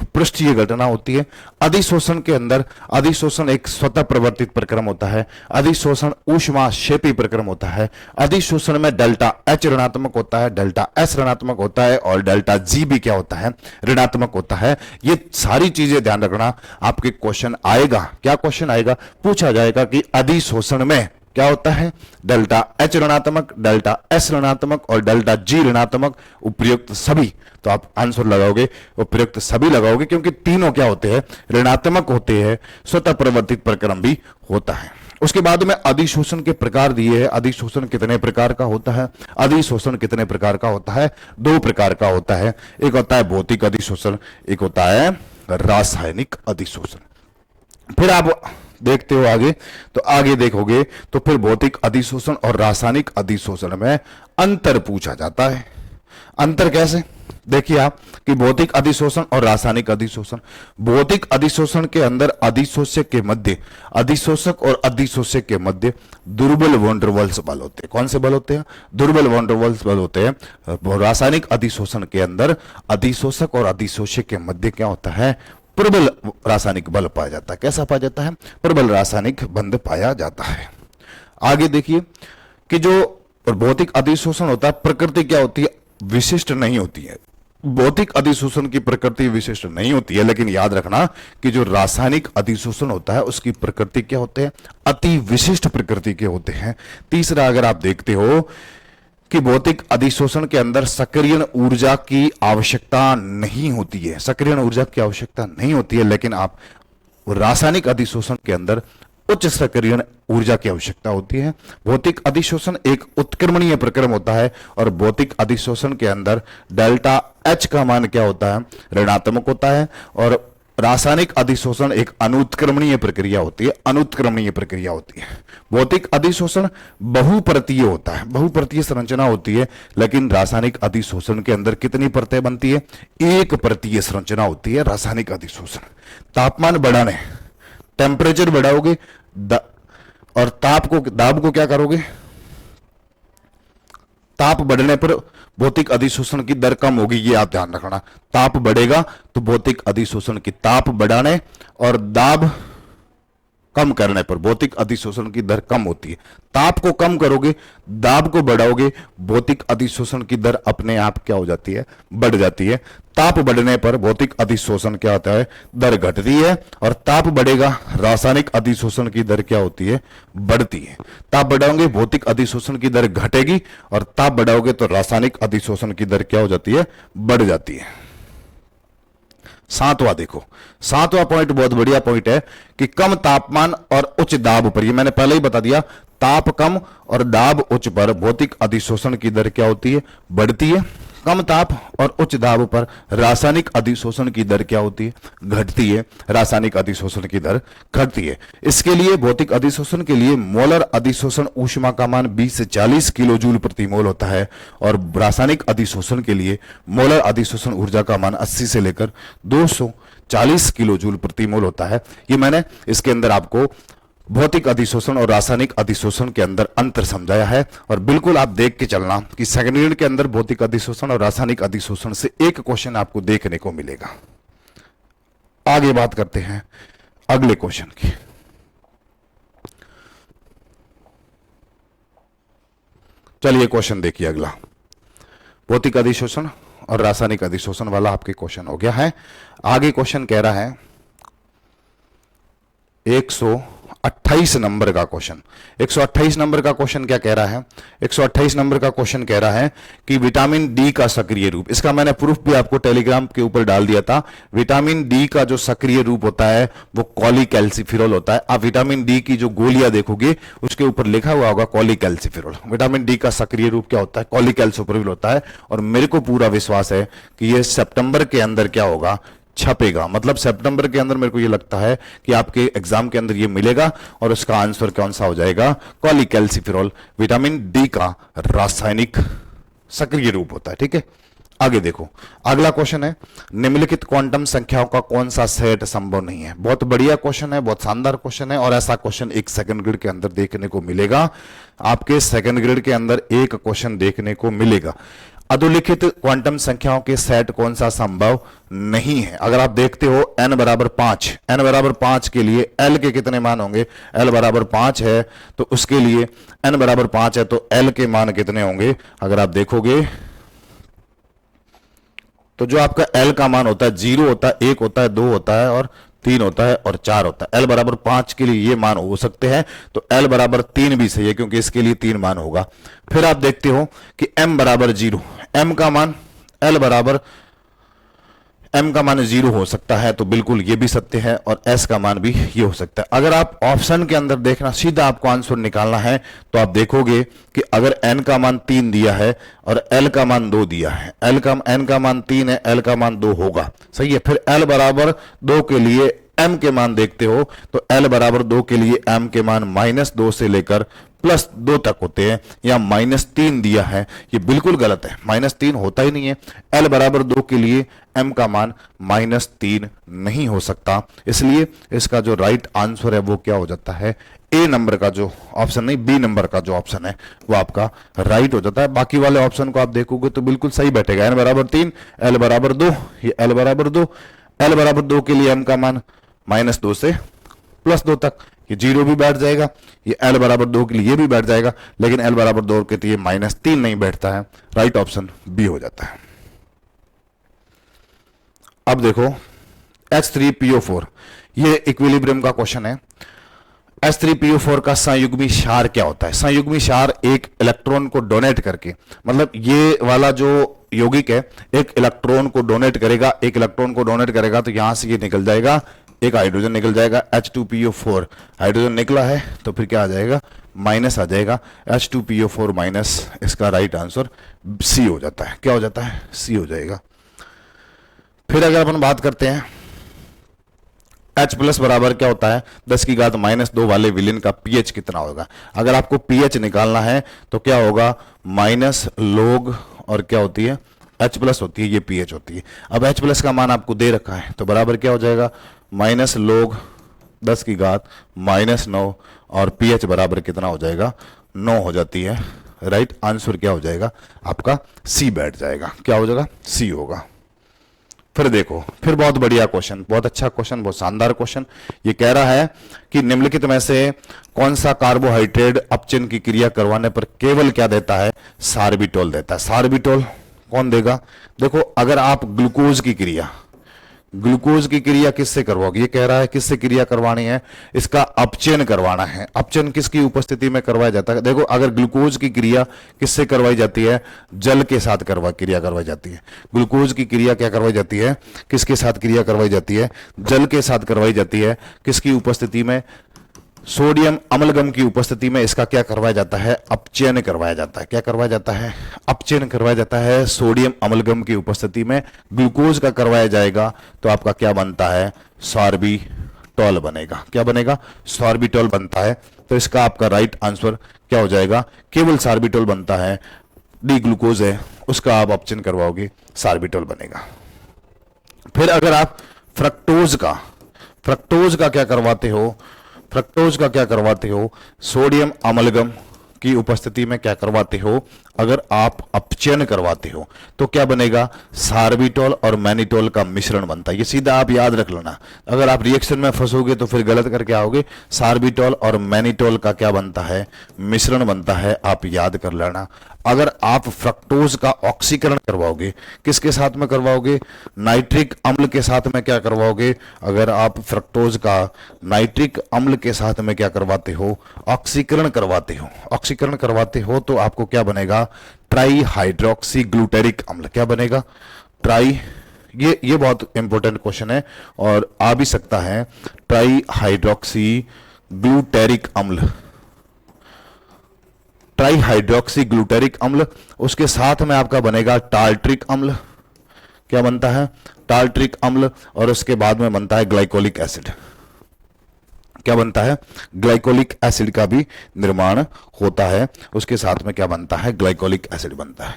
पृष्ठीय घटना होती है। अधिशोषण के अंदर अधिशोषण एक स्वतः प्रवर्तित प्रक्रम होता है। अधिशोषण ऊष्माक्षेपी प्रक्रम होता है। अधिशोषण में डेल्टा एच ऋणात्मक होता है, डेल्टा एस ऋणात्मक होता है और डेल्टा जी भी क्या होता है? ऋणात्मक होता है। ये सारी चीजें ध्यान रखना, आपके क्वेश्चन आएगा। क्या क्वेश्चन आएगा? पूछा जाएगा कि अधिशोषण में क्या होता है? डेल्टा एच ऋणात्मक, डेल्टा एस ऋणात्मक और डेल्टा जी ऋणात्मक। उपयुक्त सभी, तो आप आंसर लगाओगे उपयुक्त सभी लगाओगे, क्योंकि तीनों क्या होते हैं? ऋणात्मक होते हैं। स्वतः प्रवर्तित प्रक्रम भी होता है। उसके बाद में अधिशोषण के प्रकार दिए हैं। अधिशोषण कितने प्रकार का होता है? अधिशोषण कितने प्रकार का होता है? दो प्रकार का होता है। एक होता है भौतिक अधिशोषण, एक होता है रासायनिक अधिशोषण। फिर आप देखते हो आगे, तो आगे देखोगे तो फिर भौतिक अधिशोषण और रासायनिक अधिशोषण में अंतर पूछा जाता है। अंतर कैसे? देखिए आप कि भौतिक अधिशोषण और रासायनिक अधिशोषण। भौतिक अधिशोषण के अंदर अधिशोषक के मध्य, अधिशोषक और अधिशोषक के मध्य दुर्बल वॉन डेर वाल्स बल होते हैं। कौन से बल होते हैं? दुर्बल वॉन डेर वाल्स बल होते हैं। रासायनिक अधिशोषण के अंदर अधिशोषक और अधिशोषक के मध्य क्या होता है? प्रबल रासायनिक बल पाया जाता है। कैसा पाया जाता है? प्रबल रासायनिक बंध पाया जाता है। आगे देखिए कि जो भौतिक अधिशोषण होता है, प्रकृति क्या होती है? विशिष्ट नहीं होती है। भौतिक अधिशोषण की प्रकृति विशिष्ट नहीं होती है, लेकिन याद रखना कि जो रासायनिक अधिशोषण होता है उसकी प्रकृति क्या होते हैं? अति विशिष्ट प्रकृति के होते हैं। तीसरा, अगर आप देखते हो कि भौतिक अधिशोषण के अंदर सक्रियण ऊर्जा की आवश्यकता नहीं होती है। सक्रियण ऊर्जा की आवश्यकता नहीं होती है, लेकिन आप रासायनिक अधिशोषण के अंदर उच्च सक्रियण ऊर्जा की आवश्यकता होती है। भौतिक अधिशोषण एक उत्क्रमणीय प्रक्रम होता है और भौतिक अधिशोषण के अंदर डेल्टा एच का मान क्या होता है? ऋणात्मक होता है। और रासायनिक अधिशोषण एक अनुत्क्रमणीय प्रक्रिया होती है। अनुत्क्रमणीय प्रक्रिया होती है। भौतिक अधिशोषण बहुपरतीय होता है, बहुपरतीय संरचना होती है, लेकिन रासायनिक अधिशोषण के अंदर कितनी परतें बनती है? एक परतीय संरचना होती है रासायनिक अधिशोषण। तापमान बढ़ाने, टेम्परेचर बढ़ाओगे और दाब को क्या करोगे? ताप बढ़ने पर भौतिक अधिशोषण की दर कम होगी, ये आप ध्यान रखना। ताप बढ़ेगा तो भौतिक अधिशोषण की ताप बढ़ाने और दाब कम करने पर भौतिक अधिशोषण की दर कम होती है। ताप को कम करोगे, दाब को बढ़ाओगे, भौतिक अधिशोषण की दर अपने आप क्या हो जाती है, बढ़ जाती है। ताप बढ़ने पर भौतिक अधिशोषण क्या होता है, दर घटती है, और ताप बढ़ेगा, रासायनिक अधिशोषण की दर क्या होती है, बढ़ती है। ताप बढ़ाओगे भौतिक अधिशोषण की दर घटेगी, और ताप बढ़ाओगे तो रासायनिक अधिशोषण की दर क्या हो जाती है, बढ़ जाती है। सातवां देखो, सातवां पॉइंट बहुत बढ़िया पॉइंट है कि कम तापमान और उच्च दाब पर, ये मैंने पहले ही बता दिया, ताप कम और दाब उच्च पर भौतिक अधिशोषण की दर क्या होती है, बढ़ती है। कम ताप और उच्च दाब पर रासायनिक अधिशोषण की दर क्या होती है, घटती है। रासायनिक अधिशोषण की दर घटती है। इसके लिए भौतिक अधिशोषण के लिए मोलर अधिशोषण ऊष्मा का मान 20 से 40 किलो जूल प्रति मोल होता है, और रासायनिक अधिशोषण के लिए मोलर अधिशोषण ऊर्जा का मान 80 से लेकर 240 किलो जूल प्रति मोल होता है। ये मैंने इसके अंदर आपको भौतिक अधिशोषण और रासायनिक अधिशोषण के अंदर अंतर समझाया है, और बिल्कुल आप देख के चलना कि सेकंड यूनिट के अंदर भौतिक अधिशोषण और रासायनिक अधिशोषण से एक क्वेश्चन आपको देखने को मिलेगा। आगे बात करते हैं अगले क्वेश्चन की। चलिए क्वेश्चन देखिए अगला, भौतिक अधिशोषण और रासायनिक अधिशोषण वाला आपके क्वेश्चन हो गया है। आगे क्वेश्चन कह रहा है 128 नंबर का क्वेश्चन। 128 नंबर का क्वेश्चन क्या कह रहा है, 128 नंबर का क्वेश्चन कह रहा है कि विटामिन डी का सक्रिय रूप, इसका मैंने प्रूफ भी आपको टेलीग्राम के ऊपर डाल दिया था। विटामिन डी का जो सक्रिय रूप होता है वो कॉलीकैल्सिफेरॉल होता है। आप विटामिन डी की जो गोलियां देखोगे उसके ऊपर लिखा हुआ होगा कॉलीकैल्सिफेरॉल। विटामिन डी का सक्रिय रूप क्या होता है, कॉलीकैल्सिफेरॉल होता है। और मेरे को पूरा विश्वास है कि ये सितंबर के अंदर क्या होगा, छपेगा। मतलब सितंबर के अंदर मेरे को ये लगता है कि आपके एग्जाम के अंदर ये मिलेगा, और उसका आंसर कौन सा हो जाएगा, कॉलीकैल्सिफेरॉल विटामिन डी का रासायनिक सक्रिय रूप होता है। ठीक है, आगे देखो अगला क्वेश्चन है, निम्नलिखित क्वांटम संख्याओं का कौन सा सेट संभव नहीं है। बहुत बढ़िया क्वेश्चन है, बहुत शानदार क्वेश्चन है, और ऐसा क्वेश्चन एक सेकंड ग्रेड के अंदर देखने को मिलेगा। आपके सेकंड ग्रेड के अंदर एक क्वेश्चन देखने को मिलेगा, अधोलिखित क्वांटम संख्याओं के सेट कौन सा संभव नहीं है। अगर आप देखते हो n बराबर 5, n बराबर 5 के लिए l के कितने मान होंगे, l बराबर 5 है तो उसके लिए n बराबर 5 है तो l के मान कितने होंगे। अगर आप देखोगे तो जो आपका l का मान होता है 0 होता है, 1 होता है, 2 होता है और 3 होता है और 4 होता है। l बराबर 5 के लिए ये मान हो सकते हैं, तो l बराबर 3 भी सही है क्योंकि इसके लिए 3 मान होगा। फिर आप देखते हो कि m बराबर 0, m का मान l बराबर m का मान 0 हो सकता है, तो बिल्कुल ये भी सत्य है, और s का मान भी ये हो सकता है। अगर आप ऑप्शन के अंदर देखना, सीधा आपको आंसर निकालना है, तो आप देखोगे कि अगर n का मान 3 दिया है और l का मान 2 दिया है, n का मान 3 है, l का मान 2 होगा, सही है। फिर l बराबर 2 के लिए m के मान देखते हो तो l बराबर 2 के लिए m के मान -2 से लेकर +2 तक होते हैं, या -3 दिया है, ये बिल्कुल गलत है, -3 होता ही नहीं है। l बराबर 2 के लिए m का मान -3 नहीं हो सकता, इसलिए इसका जो राइट आंसर है वो क्या हो जाता है, ए नंबर का जो ऑप्शन नहीं, बी नंबर का जो ऑप्शन है वो आपका राइट हो जाता है। बाकी वाले ऑप्शन को आप देखोगे तो बिल्कुल सही बैठेगा। n बराबर 3, l बराबर 2, ये l बराबर 2, l बराबर 2 के लिए m का मान -2 से +2 तक, ये 0 भी बैठ जाएगा, ये l बराबर 2 के लिए ये भी बैठ जाएगा, लेकिन l बराबर 2 के लिए -3 नहीं बैठता है, राइट ऑप्शन बी हो जाता है। अब देखो H3PO4, ये इक्विलिब्रियम का क्वेश्चन है। H3PO4 का संयुग्मी क्षार क्या होता है। संयुग्मी क्षार एक इलेक्ट्रॉन को डोनेट करके, मतलब ये वाला जो यौगिक है एक इलेक्ट्रॉन को डोनेट करेगा, एक इलेक्ट्रॉन को डोनेट करेगा तो यहां से ये निकल जाएगा, एक हाइड्रोजन निकल जाएगा, H2PO4 हाइड्रोजन निकला है तो फिर क्या आ जाएगा, माइनस आ जाएगा, H2PO4 माइनस, इसका राइट आंसर सी हो जाता है। क्या हो जाता है, सी हो जाएगा। फिर अगर अपन बात करते हैं H प्लस बराबर क्या होता है, 10 की घात -2 वाले विलेन का pH कितना होगा। अगर आपको pH निकालना है तो क्या होगा, माइनस लोग और क्या होती है, H प्लस होती है, ये pH होती है। अब H प्लस का मान आपको दे रखा है तो बराबर क्या हो जाएगा, माइनस लोग 10 की घात -9 और pH बराबर कितना हो जाएगा, 9 हो जाती है। राइट आंसर क्या हो जाएगा आपका, सी बैठ जाएगा। क्या हो जाएगा, सी होगा। फिर देखो, फिर बहुत बढ़िया क्वेश्चन, बहुत अच्छा क्वेश्चन, बहुत शानदार क्वेश्चन। ये कह रहा है कि निम्नलिखित में से कौन सा कार्बोहाइड्रेट अपचयन की क्रिया करवाने पर केवल क्या देता है, सार्बिटोल देता है। सार्बिटोल कौन देगा? देखो, अगर आप ग्लूकोज की क्रिया किससे करवाओगे? ये कह रहा है किससे क्रिया करवानी है, इसका अपचयन करवाना है। अपचयन किसकी उपस्थिति में करवाया जाता है? देखो, अगर ग्लूकोज की क्रिया किससे करवाई जाती है, जल के साथ क्रिया करवाई जाती है। ग्लूकोज की क्रिया क्या करवाई जाती है, किसके साथ क्रिया करवाई जाती है, जल के साथ करवाई जाती है। किसकी उपस्थिति में? सोडियम अम्लगम की उपस्थिति में इसका क्या करवाया जाता है, अपचयन करवाया जाता है। क्या करवाया जाता है? अपचयन करवाया जाता है। सोडियम अम्लगम की उपस्थिति में ग्लूकोज का करवाया जाएगा तो आपका क्या बनता है, सॉर्बिटॉल बनेगा। क्या बनेगा? सॉर्बिटॉल बनता है। तो इसका आपका राइट आंसर क्या हो जाएगा, केवल सॉर्बिटॉल बनता है। डी ग्लूकोज है, उसका आप अपचयन करवाओगे, सॉर्बिटॉल बनेगा। फिर अगर आप फ्रक्टोज का क्या करवाते हो, सोडियम अम्लगम की उपस्थिति में क्या करवाते हो, अगर आप अपचयन करवाते हो तो क्या बनेगा, सार्बिटोल और मैनिटोल का मिश्रण बनता है। ये सीधा आप याद रख लेना, अगर आप रिएक्शन में फंसोगे तो फिर गलत करके आओगे। सार्बिटोल और मैनिटोल का क्या बनता है, मिश्रण बनता है, आप याद कर लेना। अगर आप फ्रक्टोज का ऑक्सीकरण करवाओगे, किसके साथ में करवाओगे, नाइट्रिक अम्ल के साथ में क्या करवाओगे, अगर आप फ्रक्टोज का नाइट्रिक अम्ल के साथ में क्या करवाते हो, ऑक्सीकरण करवाते हो तो आपको क्या बनेगा, ट्राई हाइड्रोक्सी ग्लूटेरिक अम्ल। क्या बनेगा, ट्राई, ये बहुत इंपॉर्टेंट क्वेश्चन है और आ भी सकता है, ट्राई हाइड्रोक्सी ग्लूटेरिक अम्ल, ट्राई हाइड्रोक्सी ग्लूटेरिक अम्ल। उसके साथ में आपका बनेगा टार्ट्रिक अम्ल। क्या बनता है, टार्ट्रिक अम्ल। और उसके बाद में बनता है ग्लाइकोलिक एसिड। क्या बनता है, ग्लाइकोलिक एसिड का भी निर्माण होता है। उसके साथ में क्या बनता है, ग्लाइकोलिक एसिड बनता है।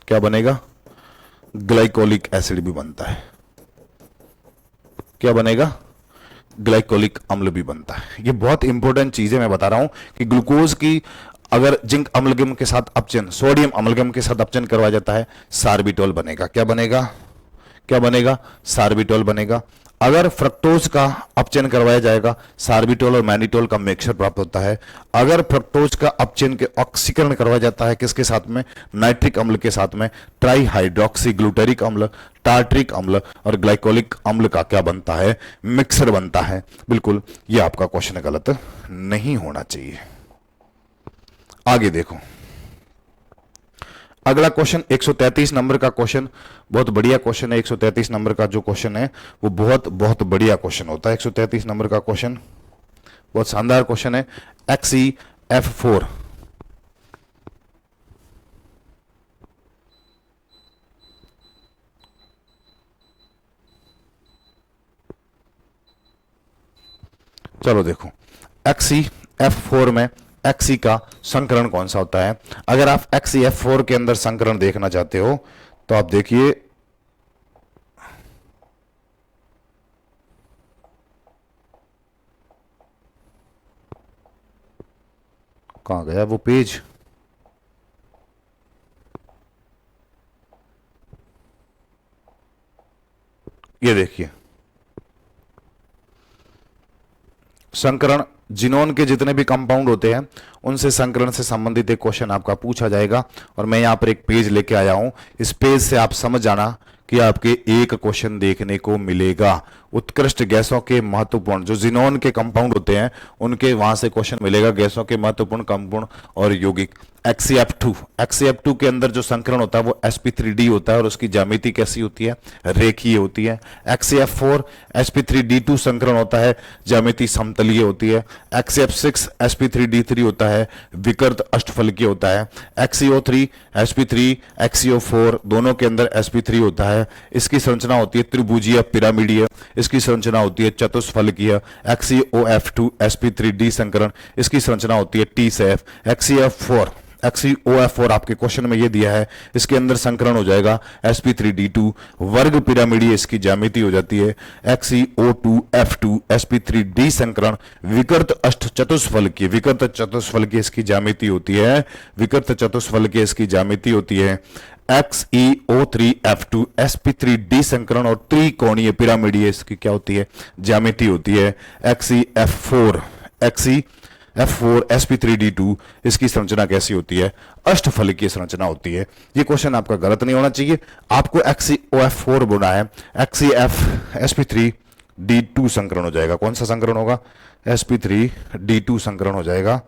क्या बनेगा, ग्लाइकोलिक एसिड भी बनता है। क्या बनेगा, ग्लाइकोलिक अम्ल भी बनता है। ये बहुत इंपॉर्टेंट चीजें मैं बता रहा हूं कि ग्लूकोज की अगर जिंक अम्लगम के साथ अपचयन, सोडियम अम्लगम के साथ अपचयन करवाया जाता है, सार्बिटोल बनेगा। क्या बनेगा, सार्बिटोल बनेगा। अगर फ्रक्टोज का अपचयन करवाया जाएगा, सार्बिटोल और मैनिटोल का मिक्सचर प्राप्त होता है। अगर फ्रक्टोज का अपचयन के ऑक्सीकरण करवाया जाता है, किसके साथ में, नाइट्रिक अम्ल के साथ में, ट्राई हाइड्रोक्सी ग्लूटेरिक अम्ल, टार्ट्रिक अम्ल और ग्लाइकोलिक अम्ल का क्या बनता है, मिक्सर बनता है। बिल्कुल, यह आपका क्वेश्चन गलत नहीं होना चाहिए। आगे देखो, अगला क्वेश्चन 133 नंबर का क्वेश्चन, बहुत बढ़िया क्वेश्चन है। 133 नंबर का जो क्वेश्चन है वो बहुत बहुत बढ़िया क्वेश्चन होता है। 133 नंबर का क्वेश्चन बहुत शानदार क्वेश्चन है। XeF4, चलो देखो, XeF4 में Xe का संकरण कौन सा होता है। अगर आप XeF4 के अंदर संकरण देखना चाहते हो तो आप देखिए, कहां गया वो पेज, ये देखिए, संकरण, जिनोन के जितने भी कंपाउंड होते हैं उनसे संकरण से संबंधित एक क्वेश्चन आपका पूछा जाएगा। और मैं यहां पर एक पेज लेके आया हूं, इस पेज से आप समझ जाना कि आपके एक क्वेश्चन देखने को मिलेगा। उत्कृष्ट गैसों के महत्वपूर्ण, जो जिनोन के कंपाउंड होते हैं उनके वहां से क्वेश्चन मिलेगा, गैसों के महत्वपूर्ण कंपाउंड और यौगिक। XeF2 के अंदर जो संकरण होता है वो sp3d होता है और उसकी ज्यामिति कैसी होती है, रेखीय होती है। XeF4 sp3d2 संकरण होता है, ज्यामिति समतलीय होती है। XeF6 sp3d3 होता है, विकृत अष्टफलकीय होता है। XeO3 sp3 XeO4 दोनों के अंदर sp3 होता है। इसकी संरचना होती है त्रिभुजीय पिरामिडीय, इसकी संरचना होती है चतुष्फलकीय। XeOF2 sp3d संकरण, इसकी संरचना होती है T-SAF। XeF4 XeOF4 आपके क्वेश्चन में ये दिया है, इसके अंदर संकरण हो जाएगा sp3d2, वर्ग पिरामिडीय इसकी ज्यामिति हो जाती है XeO2F2, sp3d संकरण, विकृत अष्ट चतुष्फलकीय, विकृत चतुष्फलकीय इसकी ज्यामिति होती है, विकृत चतुष्फलकीय इसकी ज्यामिति होती है XeO3F2, sp3d संकरण और त्रिकोणीय पिरामिडीय इसकी क्या होती है, ज्यामिति होती है XeF4, sp3d2, इसकी संरचना कैसी होती है, अष्टफलकीय संरचना होती है। ये क्वेश्चन आपका गलत नहीं होना चाहिए, आपको XeOF4 बोलना है, sp3d2 संकरण हो जाएगा। कौन सा संकरण होगा, sp3d2 संकरण हो जाएगा,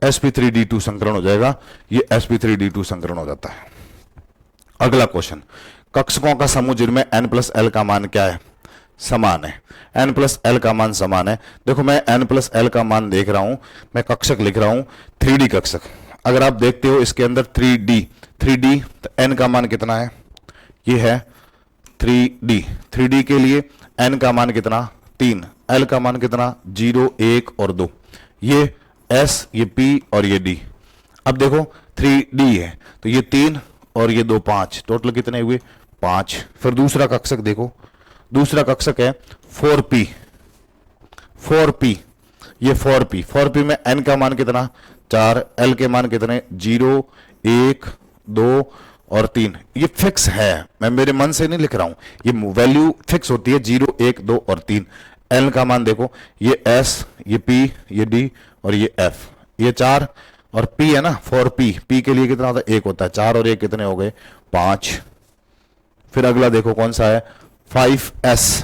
sp3d2 संकरण हो जाएगा, ये sp3d2 संकरण हो जाता है। अगला क्वेश्चन, कक्षकों का समूह जिनमें n+l का मान क्या है, समान है, n+l का मान समान है। देखो मैं n+l का मान देख रहा हूं, मैं कक्षक लिख रहा हूं 3D कक्षक। अगर आप देखते हो इसके अंदर 3D तो n का मान कितना है, ये है 3D के लिए n का मान कितना, 3, l का मान कितना, 0, 1 और 2, ये s, ये p और ये d। अब देखो 3D है तो ये 3 और ये 2, 5, टोटल कितने हुए, 5। फिर दूसरा कक्षक देखो, दूसरा कक्षक है 4p, ये 4p में n का मान कितना, 4, l के मान कितने, 0, 1, 2 और 3। ये फिक्स है, मैं मेरे मन से नहीं लिख रहा हूं, ये वैल्यू फिक्स होती है, 0, 1, 2 और 3। l का मान देखो, ये s, ये p, ये d और ये f, ये 4 और p है ना, 4p के लिए कितना होता है, 1 होता है, 4 और 1 कितने हो गए, 5। फिर अगला देखो कौन सा है, 5s,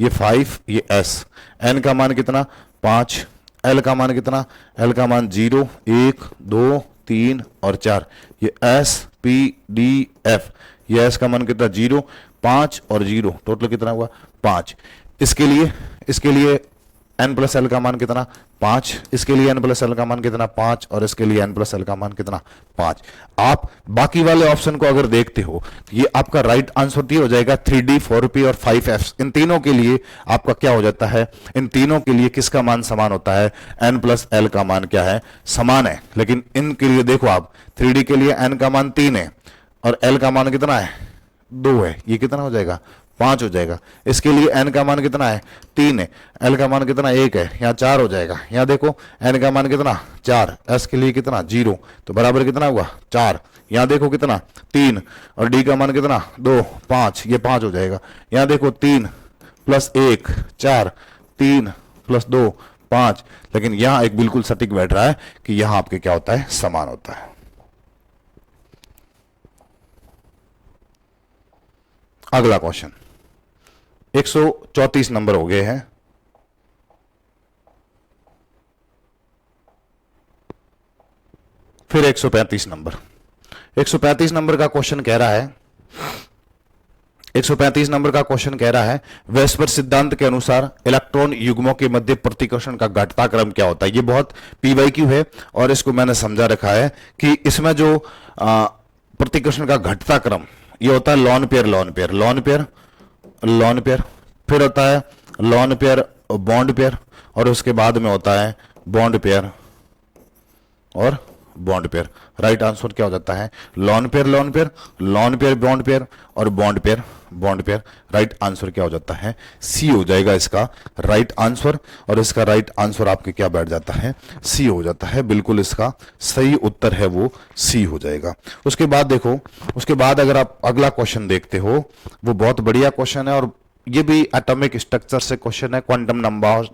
ये 5, ये s, n का मान कितना, 5, l का मान कितना, l का मान 0, 1, 2, 3 और 4, ये s, p, d, f, ये s का मान कितना, 0, 5 और 0, टोटल कितना हुआ, 5। इसके लिए n+l का मान कितना, 5, इसके लिए n+l का मान कितना, 5 और इसके लिए n+l का मान कितना, 5। आप बाकी वाले ऑप्शन को अगर देखते हो तो ये आपका राइट आंसर हो जाएगा 3D, 4P और 5F। इन तीनों के लिए आपका क्या हो जाता है, इन तीनों के लिए किसका मान समान होता है, n+l का मान क्या है, समान है। लेकिन इनके लिए देखो आप, 3D के लिए n का मान 3 है और l का मान कितना है, 2 है, ये कितना हो जाएगा, 5 हो जाएगा। इसके लिए n का मान कितना है, 3 है, l का मान कितना 1 है, यहाँ 4 हो जाएगा। यहाँ देखो n का मान कितना, 4, s के लिए कितना, 0, तो बराबर कितना हुआ, 4। यहाँ देखो कितना, 3 और d का मान कितना, 2, 5, ये 5 हो जाएगा। यहाँ देखो 3 + 1 4, 3 + 2 5, लेकिन यहाँ एक बिल्कुल सटीक बैठ रहा है कि यहाँ आपके क्या होता है, समान होता है। अगला क्वेश्चन 134 नंबर हो गए हैं। फिर 135 नंबर, 135 नंबर का क्वेश्चन कह रहा है, 135 नंबर का क्वेश्चन कह रहा है, वेस्पर सिद्धांत के अनुसार इलेक्ट्रॉन युग्मों के मध्य प्रतिकर्षण का घटता क्रम क्या होता है। ये बहुत PYQ है और इसको मैंने समझा रखा है कि इसमें जो प्रतिकर्षण का घटता क्रम ये होता है लॉन पेयर, फिर होता है लॉन पेयर बॉन्ड पेयर और उसके बाद में होता है बॉन्ड पेयर और बॉन्ड पेयर। राइट आंसर क्या हो जाता है, लॉन पेयर बॉन्ड पेयर और बॉन्ड पेयर। राइट आंसर क्या हो जाता है, सी हो जाएगा इसका राइट आंसर। और इसका राइट आंसर आपके क्या बैठ जाता है, सी हो जाता है। बिल्कुल इसका सही उत्तर है वो सी हो जाएगा। उसके बाद देखो, उसके बाद अगर आप अगला क्वेश्चन देखते हो वो बहुत बढ़िया क्वेश्चन है और ये भी एटॉमिक स्ट्रक्चर से क्वेश्चन है, क्वांटम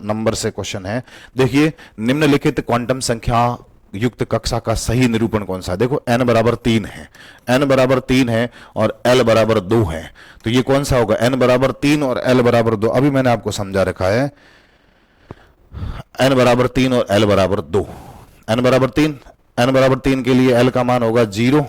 नंबर से क्वेश्चन है। देखिए, निम्नलिखित क्वांटम संख्या युक्त कक्षा का सही निरूपण कौन सा है। देखो n बराबर 3 है, n बराबर 3 है और l बराबर 2 है, तो ये कौन सा होगा, n बराबर 3 और l बराबर 2। अभी मैंने आपको समझा रखा है n बराबर 3 और l बराबर 2। n बराबर 3 के लिए l का मान होगा 0,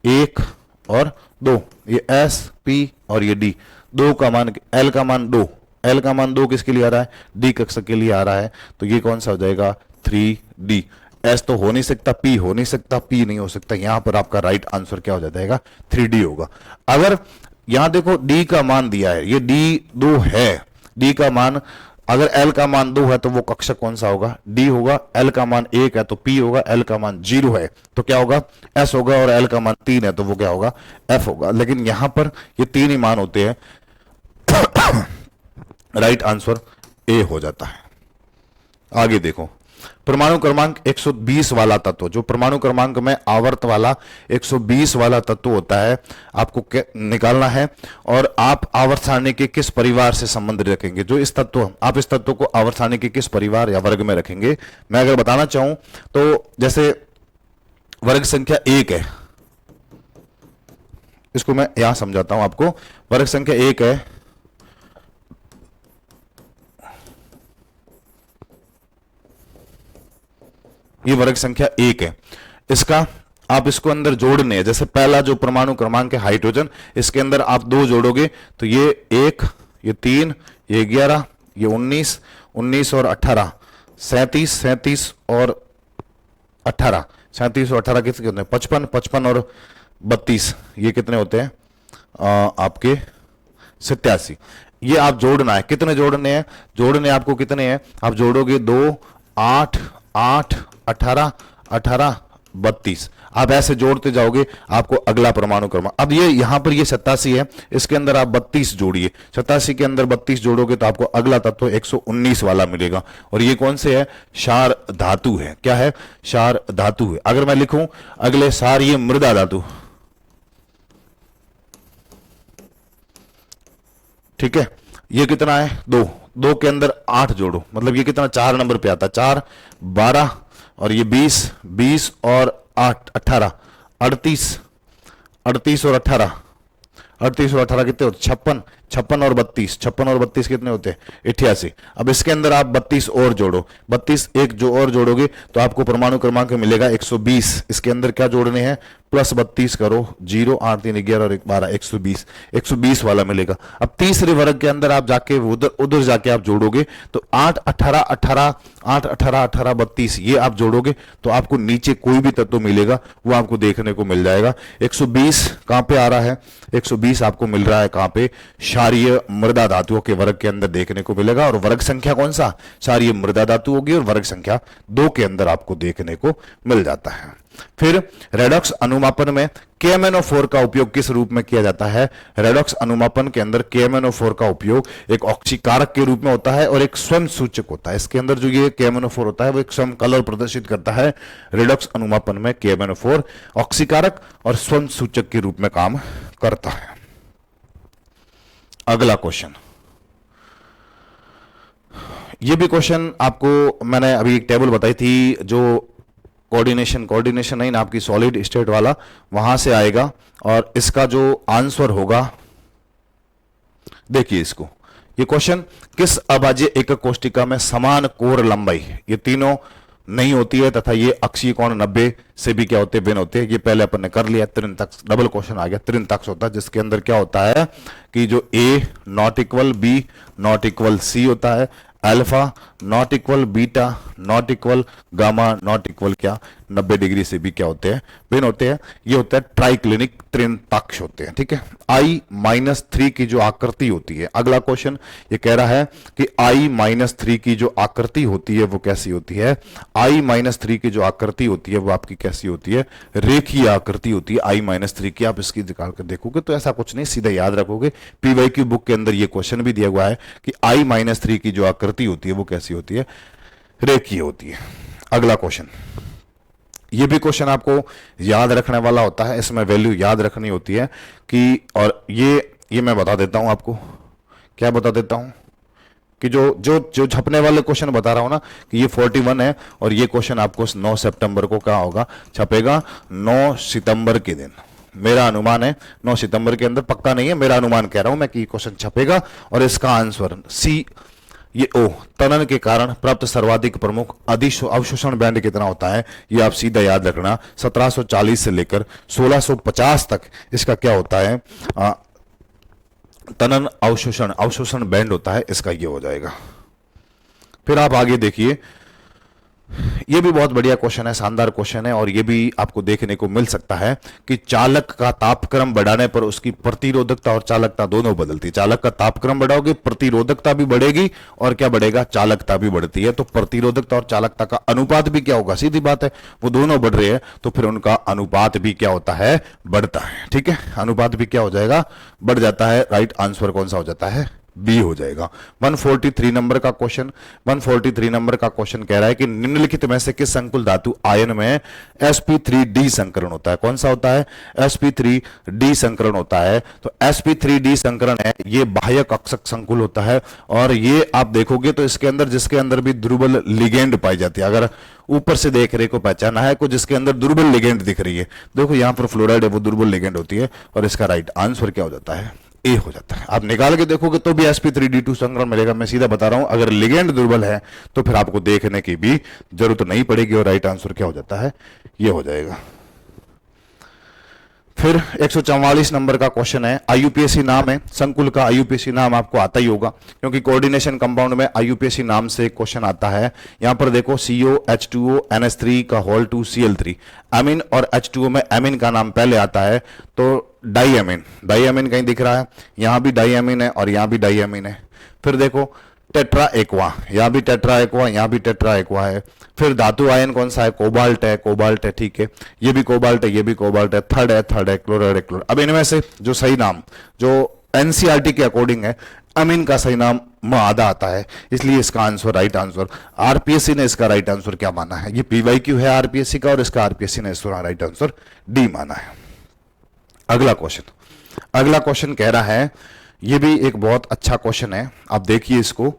1 और 2, ये s, p और ये d। 2 का मान, l का मान 2, l का मान 2 किसके लिए आ रहा है, d कक्षक के लिए आ रहा है, तो ये कौन सा हो जाएगा 3d। S तो हो नहीं सकता, P हो नहीं सकता, P नहीं हो सकता। यहां पर आपका राइट आंसर क्या हो जाएगा, 3D होगा। अगर यहां देखो D का मान दिया है, ये D 2 है, D का मान अगर L का मान 2 है तो वो कक्षक कौन सा होगा? D होगा। L का मान 1 है तो P होगा। L का मान 0 है तो क्या होगा? S होगा। और L का मान 3 है तो वो क्या होगा? F होगा। लेकिन यहां पर ये 3 ही मान होते हैं, राइट आंसर A हो जाता है। आगे देखो, परमाणु क्रमांक 120 वाला तत्व, जो परमाणु क्रमांक में आवर्त वाला 120 वाला तत्व होता है, आपको निकालना है। और आप आवर्त सारणी के किस परिवार से संबंध रखेंगे? जो इस तत्व, आप इस तत्व को आवर्त सारणी के किस परिवार या वर्ग में रखेंगे? मैं अगर बताना चाहूं तो जैसे वर्ग संख्या 1 है, इसको मैं यहां समझाता हूं आपको। वर्ग संख्या 1 है, ये वर्ग संख्या 1 है। इसका आप इसको अंदर जोड़ने हैं। जैसे पहला जो परमाणु क्रमांक है हाइड्रोजन, इसके अंदर आप 2 जोड़ोगे तो ये 1, ये 3, ये 11, ये 19, 19 और 18 37, 37 और 18, 37 और 18 कितने होते हैं? 55, 55 और 32 ये कितने होते हैं? आपके 87। ये आप जोड़ना है। कितने जोड़ने हैं? जोड़ने आपको कितने हैं? आप जोड़ोगे 2, 8, 8, 18, 18, 32। आप ऐसे जोड़ते जाओगे, आपको अगला परमाणु क्रमांक, अब ये यहां पर ये 87 है, इसके अंदर आप 32 जोड़िए। 87 के अंदर 32 जोड़ोगे तो आपको अगला तत्व 119 वाला मिलेगा। और ये कौन से है? क्षार धातु है। क्या है? क्षार धातु है। अगर मैं लिखूं अगले क्षार, ये मृदा धातु, ठीक है। ये कितना है? 2, 2 के अंदर 8 जोड़ो, मतलब ये कितना? 4 नंबर पे आता है। 4, 12 और ये 20, 20 और 8, 18, 38, 38 और 18, 38 और 18 कितने होते? 56, 56 और 32, 56 और 32 कितने होते हैं? 88। अब इसके अंदर आप 32 और जोड़ो, 32 एक जो और जोड़ोगे तो आपको परमाणु क्रमांक मिलेगा 120। इसके अंदर क्या जोड़ने हैं? प्लस 32 करो, 0, 8, 3, 11 और 1, 12, 120, 120 वाला मिलेगा। अब तीसरे वर्ग के अंदर आप जाके उधर उधर जाके आप जोड़ोगे तो 8, 18, 18, 8, 18, 18, 32 ये आप जोड़ोगे तो आपको नीचे कोई भी तत्व मिलेगा वो आपको देखने को मिल जाएगा। 120 कहां पे आ रहा है? 120 आपको मिल रहा है कहां पे? क्षारीय मृदा धातुओं के वर्ग के अंदर देखने को मिलेगा। और वर्ग संख्या कौन सा? क्षारीय मृदा धातु होगी। और वर्ग संख्या 2 के अंदर आपको देखने को मिल जाता है। फिर रेडॉक्स अनुमापन में KMnO4 का उपयोग किस रूप में किया जाता है? रेडॉक्स अनुमापन के अंदर KMnO4 का उपयोग एक ऑक्सीकारक के रूप में होता है और एक स्वयं सूचक होता है। इसके अंदर जो ये KMnO4 होता है वो एक स्वयं कलर प्रदर्शित करता है। रेडॉक्स अनुमापन में KMnO4 ऑक्सीकारक और स्वयं सूचक के रूप में काम करता है। अगला क्वेश्चन, ये भी क्वेश्चन आपको मैंने अभी एक टेबल बताई थी, जो कोऑर्डिनेशन नहीं ना, आपकी सॉलिड स्टेट वाला, वहां से आएगा। और इसका जो आंसर होगा, देखिए इसको, ये क्वेश्चन, किस अभाज्य एकक कोष्टिका में समान कोर लंबाई, ये तीनों नहीं होती है तथा ये अक्षीय कोण 90 से भी क्या होते हैं? भिन्न होते हैं। ये पहले अपन ने कर लिया। त्रिंतक डबल क्वेश्चन आ गया। त्रिंतक होता है जिसके अंदर क्या होता है कि जो A not equal B not equal C होता है, alpha not equal beta not equal gamma not equal क्या 90 डिग्री से भी क्या होते हैं? भिन्न होते हैं। ये होता है ट्राइक्लिनिक त्रिंताक्ष होते हैं। ठीक है। I-3 की जो आकृति होती है, अगला क्वेश्चन ये कह रहा है कि I-3 की जो आकृति होती है वो कैसी होती है? I-3 की जो आकृति होती है वो आपकी कैसी होती है? रेखीय आकृति होती है I-3 की। आप इसकी निकाल कर देखोगे तो ऐसा कुछ नहीं, सीधा याद रखोगे। PYQ बुक के अंदर ये क्वेश्चन भी दिया हुआ है कि I-3 की जो आकृति होती है वो कैसी होती है? रेखीय होती है। अगला क्वेश्चन, ये भी क्वेश्चन आपको याद रखने वाला होता है, इसमें वैल्यू याद रखनी होती है कि, और ये मैं बता देता हूं आपको, क्या बता देता हूं कि जो छपने वाले क्वेश्चन बता रहा हूं ना कि ये 41 है और ये क्वेश्चन आपको 9 सितंबर को क्या होगा? छपेगा 9 सितंबर के दिन। मेरा अनुमान है 9 सितंबर के अंदर, पक्का नहीं है, मेरा अनुमान कह रहा हूं मैं कि क्वेश्चन छपेगा। और इसका आंसर सी, ये O तनन के कारण प्राप्त सर्वाधिक प्रमुख अवशोषण बैंड कितना होता है? ये आप सीधा याद रखना, 1740 से लेकर 1650 तक इसका क्या होता है? तनन अवशोषण बैंड होता है, इसका ये हो जाएगा। फिर आप आगे देखिए, ये भी बहुत बढ़िया क्वेश्चन है, शानदार क्वेश्चन है, और ये भी आपको देखने को मिल सकता है कि चालक का तापक्रम बढ़ाने पर उसकी प्रतिरोधकता और चालकता दोनों बदलती है। चालक का तापक्रम बढ़ाओगे, प्रतिरोधकता भी बढ़ेगी, और क्या बढ़ेगा, चालकता भी बढ़ती है। तो प्रतिरोधकता और चालकता का अनुपात भी क्या होगा, सीधी बात है, वो दोनों बढ़ रहे हैं, तो फिर उनका अनुपात भी क्या होता है, बढ़ता है। ठीक है, अनुपात भी क्या हो जाएगा, बढ़ जाता है। राइट आंसर कौन सा हो जाता है, बी हो जाएगा। 143 नंबर का क्वेश्चन, 143 नंबर का क्वेश्चन कह रहा है कि निम्नलिखित में से किस संकुल धातु आयन में sp3d संकरण होता है। कौन सा होता है, sp3d संकरण होता है। तो sp3d संकरण है, ये बाह्य कक्षक संकुल होता है, और ये आप देखोगे तो इसके अंदर, जिसके अंदर भी दुर्बल लिगेंड पाई जाती है, अगर ऊपर से देख रहे को पहचाना है को जिसके अंदर दुर्बल लिगेंड दिख रही है, देखो यहां पर फ्लोराइड है, वो दुर्बल लिगेंड होती है, और इसका राइट आंसर क्या हो जाता है, ए हो जाता है। आप निकाल के देखोगे तो भी sp3d2 संकरण मिलेगा। मैं सीधा बता रहा हूं, अगर लिगेंड दुर्बल है तो फिर आपको देखने की भी जरूरत नहीं पड़ेगी, और राइट आंसर क्या हो जाता है, ये हो जाएगा। फिर 144 नंबर का क्वेश्चन है, आईयूपीएसी नाम है, संकुल का आईयूपीएसी नाम आपको आता ही होगा, क्योंकि कोऑर्डिनेशन कंपाउंड में आईयूपीएसी नाम से क्वेश्चन आता है। यहां पर देखो CO H2O NH3 का होल 2 Cl3, एमिन और H2O में एमिन का नाम पहले आता है, तो डाईएमिन, डाईएमिन कहीं दिख रहा है, यहां भी डाईएमिन है और यहां भी डाईएमिन है। फिर देखो टेट्रा एक्वा, यहां भी टेट्रा एक्वा, यहां भी टेट्रा एक्वा है। फिर धातु आयन कौन सा है, कोबाल्ट है, कोबाल्ट है, ठीक है, ये भी कोबाल्ट है, ये भी कोबाल्ट है, थर्ड है, क्लोराइड है, क्लोराइड। अब इनमें से जो सही नाम, जो एनसीईआरटी के अकॉर्डिंग है, अमीन का सही नाम म आधा आता है, इसलिए इसका आंसर, राइट आंसर, आरपीएससी ने इसका राइट आंसर क्या माना है, ये पीवाईक्यू है आरपीएससी का, और इसका आरपीएससी ने इसका राइट आंसर डी माना है। अगला क्वेश्चन कह रहा है, ये भी एक बहुत अच्छा क्वेश्चन है, आप देखिए इसको,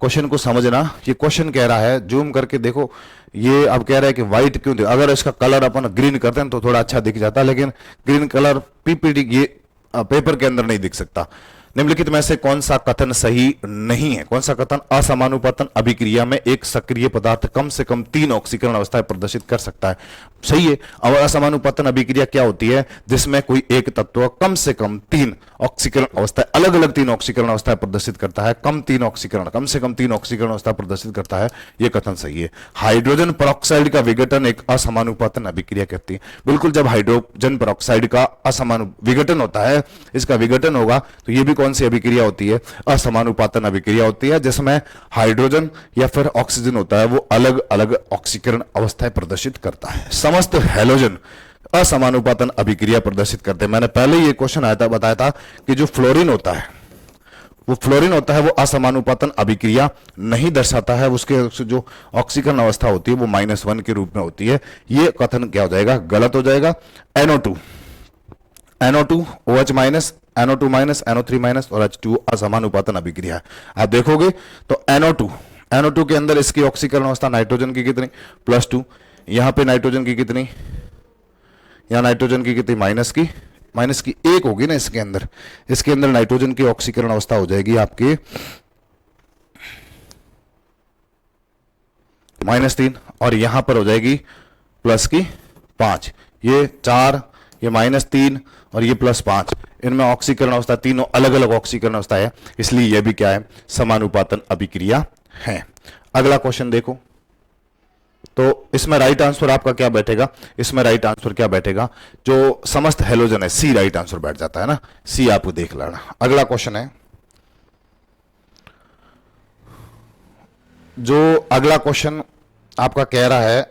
क्वेश्चन को समझना। ये क्वेश्चन कह रहा है, जूम करके देखो, ये अब कह रहा है कि व्हाइट क्यों दे, अगर इसका कलर अपन ग्रीन करते हैं तो थोड़ा अच्छा दिख जाता, लेकिन ग्रीन कलर पीपीटी ये पेपर के अंदर नहीं दिख सकता। निम्नलिखित में से कौन सा कथन सही नहीं है, कौन सा कथन असमानुपातन अभिक्रिया में एक सक्रिय पदार्थ कम से कम 3 ऑक्सीकरण अवस्थाएं प्रदर्शित कर सकता है। सही है, और असमानुपातन अभिक्रिया क्या होती है, जिसमें कोई एक तत्व कम से कम 3 ऑक्सीकरण अवस्थाएं, अलग अलग 3 ऑक्सीकरण अवस्थाएं प्रदर्शित करता है, कम से कम 3 ऑक्सीकरण अवस्था प्रदर्शित करता है, यह कथन सही है। हाइड्रोजन पेरोक्साइड का विघटन एक असमानुपातन अभिक्रिया कहती है। बिल्कुल, जब हाइड्रोजन पेरोक्साइड का असमानु विघटन होता है, इसका विघटन होगा, तो यह भी कौन सी अभिक्रिया होती है, असमानुपातन अभिक्रिया होती है, जिसमें हाइड्रोजन या फिर ऑक्सीजन होता है, वो अलग अलग ऑक्सीकरण अवस्थाएं प्रदर्शित करता है। समस्त हैलोजन असमानुपातन अभिक्रिया प्रदर्शित करते हैं। मैंने पहले ये क्वेश्चन आया था, बताया था कि जो फ्लोरीन होता है, वो असमानुपातन अभिक्रिया नहीं दर्शाता है, उसके जो ऑक्सीकरण अवस्था होती है वो -1 के रूप में होती है। ये कथन क्या हो जाएगा, गलत हो जाएगा। NO2 OH minus, NO2 minus, NO3 minus और H2O असमानुपातन अभिक्रिया है। आप देखोगे तो NO2 के अंदर इसकी ऑक्सीकरण अवस्था नाइट्रोजन की कितनी, +2, यहां पे नाइट्रोजन की कितनी, यहां नाइट्रोजन की कितनी, माइनस की 1 होगी ना, इसके अंदर नाइट्रोजन की ऑक्सीकरण अवस्था हो जाएगी आपकी -3, और यहां पर हो जाएगी +5। ये 4, ये -3 और ये +5, इनमें ऑक्सीकरण अवस्था तीनों अलग अलग ऑक्सीकरण अवस्था है, इसलिए यह भी क्या है, समानुपातन अभिक्रिया है। अगला क्वेश्चन देखो, तो इसमें राइट आंसर आपका क्या बैठेगा, जो समस्त हेलोजन है, सी राइट आंसर बैठ जाता है ना, सी आपको देख लेना। अगला क्वेश्चन है, जो अगला क्वेश्चन आपका कह रहा है,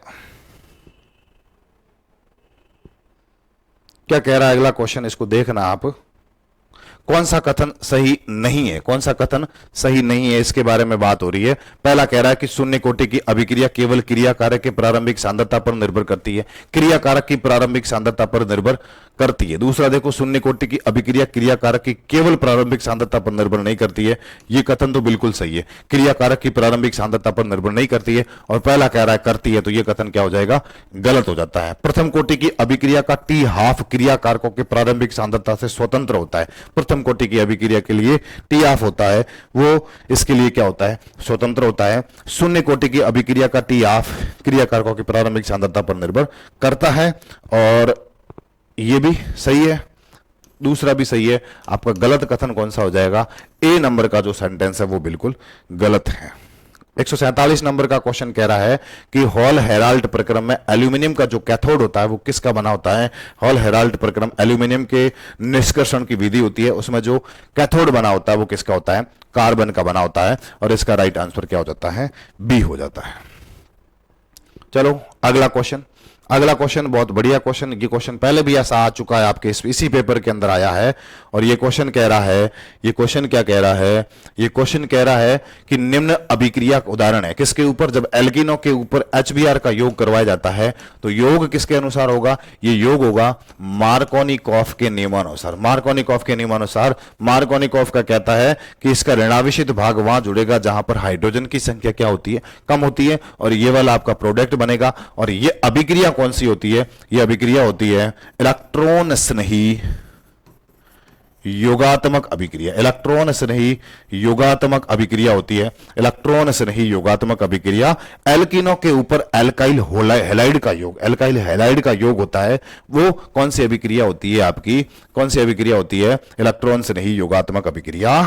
क्या कह रहा है अगला क्वेश्चन, इसको देखना आप, कौन सा कथन सही नहीं है, इसके बारे में बात हो रही है। पहला कह रहा है कि शून्य कोटि की अभिक्रिया केवल क्रिया कारक की प्रारंभिक सांद्रता पर निर्भर करती है, क्रिया कारक की प्रारंभिक सांद्रता पर निर्भर करती है। दूसरा देखो, शून्य कोटि की अभिक्रिया क्रिया कारक की केवल प्रारंभिक सांद्रता पर निर्भर नहीं करती है, यह कथन तो बिल्कुल सही है, क्रिया कारक की प्रारंभिक सांद्रता पर निर्भर नहीं करती है, और पहला कह रहा है करती है, तो यह कथन क्या हो जाएगा, गलत हो जाता है। प्रथम कोटि की अभिक्रिया का T½ क्रिया कारकों के प्रारंभिक सांद्रता से स्वतंत्र होता है, प्रथम कोटि की अभिक्रिया के लिए T½ होता है, वो इसके लिए क्या होता है, स्वतंत्र होता है। शून्य कोटि की अभिक्रिया का T½ क्रिया कारकों की प्रारंभिक सांद्रता पर निर्भर करता है, और ये भी सही है, दूसरा भी सही है। आपका गलत कथन कौन सा हो जाएगा, ए नंबर का जो सेंटेंस है वो बिल्कुल गलत है। 147 नंबर का क्वेश्चन कह रहा है कि हॉल हेराल्ड प्रक्रम में एल्यूमिनियम का जो कैथोड होता है वो किसका बना होता है। हॉल हेराल्ड प्रक्रम एल्यूमिनियम के निष्कर्षण की विधि होती है, उसमें जो कैथोड बना होता है वो किसका होता है, कार्बन का बना होता है। और इसका राइट आंसर क्या हो जाता है, बी हो जाता है। चलो अगला क्वेश्चन। अगला क्वेश्चन बहुत बढ़िया क्वेश्चन, ये क्वेश्चन पहले भी ऐसा आ चुका है आपके इसी पेपर के अंदर आया है। और ये क्वेश्चन कह रहा है, ये क्वेश्चन क्या कह रहा है, ये क्वेश्चन कह रहा है कि निम्न अभिक्रिया का उदाहरण है किसके ऊपर, जब एल्किनों के ऊपर HBr का योग करवाया जाता है तो योग किसके अनुसार होगा, ये योग होगा मार्कोनिकॉफ के नियमानुसार। मार्कोनिकॉफ के नियमानुसार मार्कोनिकॉफ का कहता है कि इसका ऋणाविशित भाग वहां जुड़ेगा जहां पर हाइड्रोजन की संख्या क्या होती है, कम होती है, और ये वाला आपका प्रोडक्ट बनेगा। और ये अभिक्रिया कौन सी होती है, ये अभिक्रिया होती है इलेक्ट्रॉन स्नेही योगात्मक अभिक्रिया। इलेक्ट्रॉन स्नेही योगात्मक अभिक्रिया होती है, इलेक्ट्रॉन स्नेही योगात्मक अभिक्रिया। एल्किनों के ऊपर एल्काइल हैलाइड का योग, एल्काइल हैलाइड का योग होता है, वो कौन सी अभिक्रिया होती है आपकी, कौन सी अभिक्रिया होती है, इलेक्ट्रॉन स्नेही योगात्मक अभिक्रिया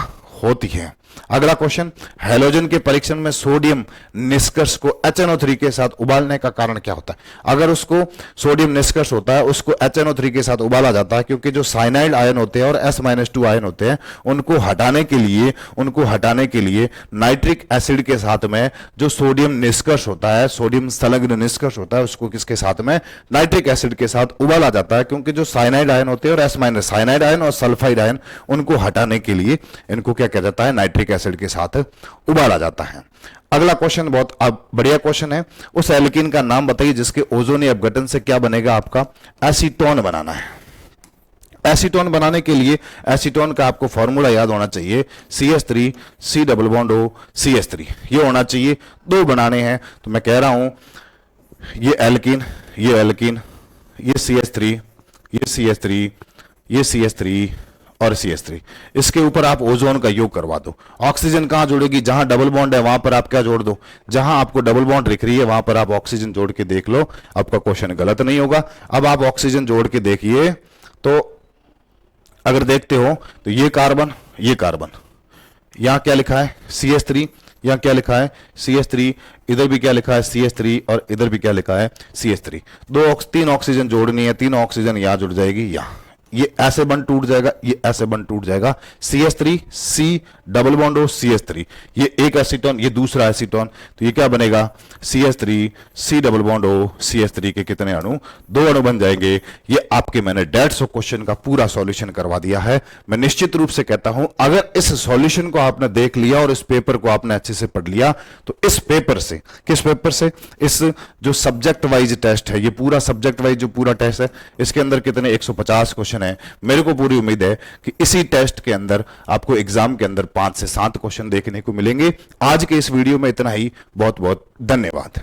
होती है। अगला क्वेश्चन, हैलोजन के परीक्षण में सोडियम निष्कर्ष को HNO3 के साथ उबालने का कारण क्या होता है। अगर उसको सोडियम निष्कर्ष होता है उसको HNO3 के साथ उबाला जाता है क्योंकि जो साइनाइड आयन होते हैं और S-2 आयन होते हैं उनको हटाने के लिए नाइट्रिक एसिड के साथ में जो सोडियम निष्कर्ष होता है, सोडियम संलग्न निष्कर्ष होता है, उसको किसके साथ में, नाइट्रिक एसिड के साथ उबाला जाता है। क्योंकि जो साइनाइड आयन होते हैं और S- साइनाइड आयन और सल्फाइड आयन, उनको हटाने के लिए इनको क्या किया जाता है, नाइट्रिक एसिड के साथ उबाला जाता है। अगला क्वेश्चन बहुत बढ़िया क्वेश्चन है, उस एल्कीन का नाम बताइए जिसके ओजोनी अपघटन से क्या बनेगा, आपका एसीटोन बनाना है। एसीटोन बनाने के लिए एसीटोन का आपको फॉर्मूला याद होना चाहिए, CH3 C double bond O CH3, ये होना चाहिए। दो बनाने हैं तो मैं कह रहा हूं ये एल्कीन, ये एल्कीन, ये CH3, ये CH3, ये CH3 और CH3, इसके ऊपर आप ओजोन का योग करवा दो। ऑक्सीजन कहां जुड़ेगी, जहां डबल बॉन्ड है वहां पर आप क्या जोड़ दो, जहां आपको डबल बॉन्ड दिख रही है वहां पर आप ऑक्सीजन जोड़ के देख लो, आपका क्वेश्चन गलत नहीं होगा। अब आप ऑक्सीजन जोड़ के देखिए तो अगर देखते हो तो ये कार्बन, ये कार्बन, यहां क्या लिखा है CH3, यहां क्या लिखा है CH3, इधर भी क्या लिखा है CH3 और इधर भी क्या लिखा है CH3। तीन ऑक्सीजन जोड़नी है, तीन ऑक्सीजन यहां जुड़ जाएगी, यहां ये ऐसे बंद टूट जाएगा, ये ऐसे बंद टूट जाएगा, CH3 C double bond O CH3, ये एक एसीटोन, ये दूसरा एसीटोन, तो ये क्या बनेगा CH3 C double bond O CH3 के कितने अणु, दो अणु बन जाएंगे। ये आपके मैंने 150 क्वेश्चन का पूरा सॉल्यूशन करवा दिया है। मैं निश्चित रूप से कहता हूं अगर इस सॉल्यूशन को आपने देख लिया और इस पेपर को आपने अच्छे से पढ़ लिया तो इस पेपर से, किस पेपर से, इस जो सब्जेक्ट वाइज टेस्ट है, ये पूरा सब्जेक्ट वाइज जो पूरा टेस्ट है इसके अंदर कितने 150 क्वेश्चन है। मेरे को पूरी उम्मीद है कि इसी टेस्ट के अंदर आपको एग्जाम के अंदर 5 से 7 क्वेश्चन देखने को मिलेंगे। आज के इस वीडियो में इतना ही, बहुत बहुत धन्यवाद।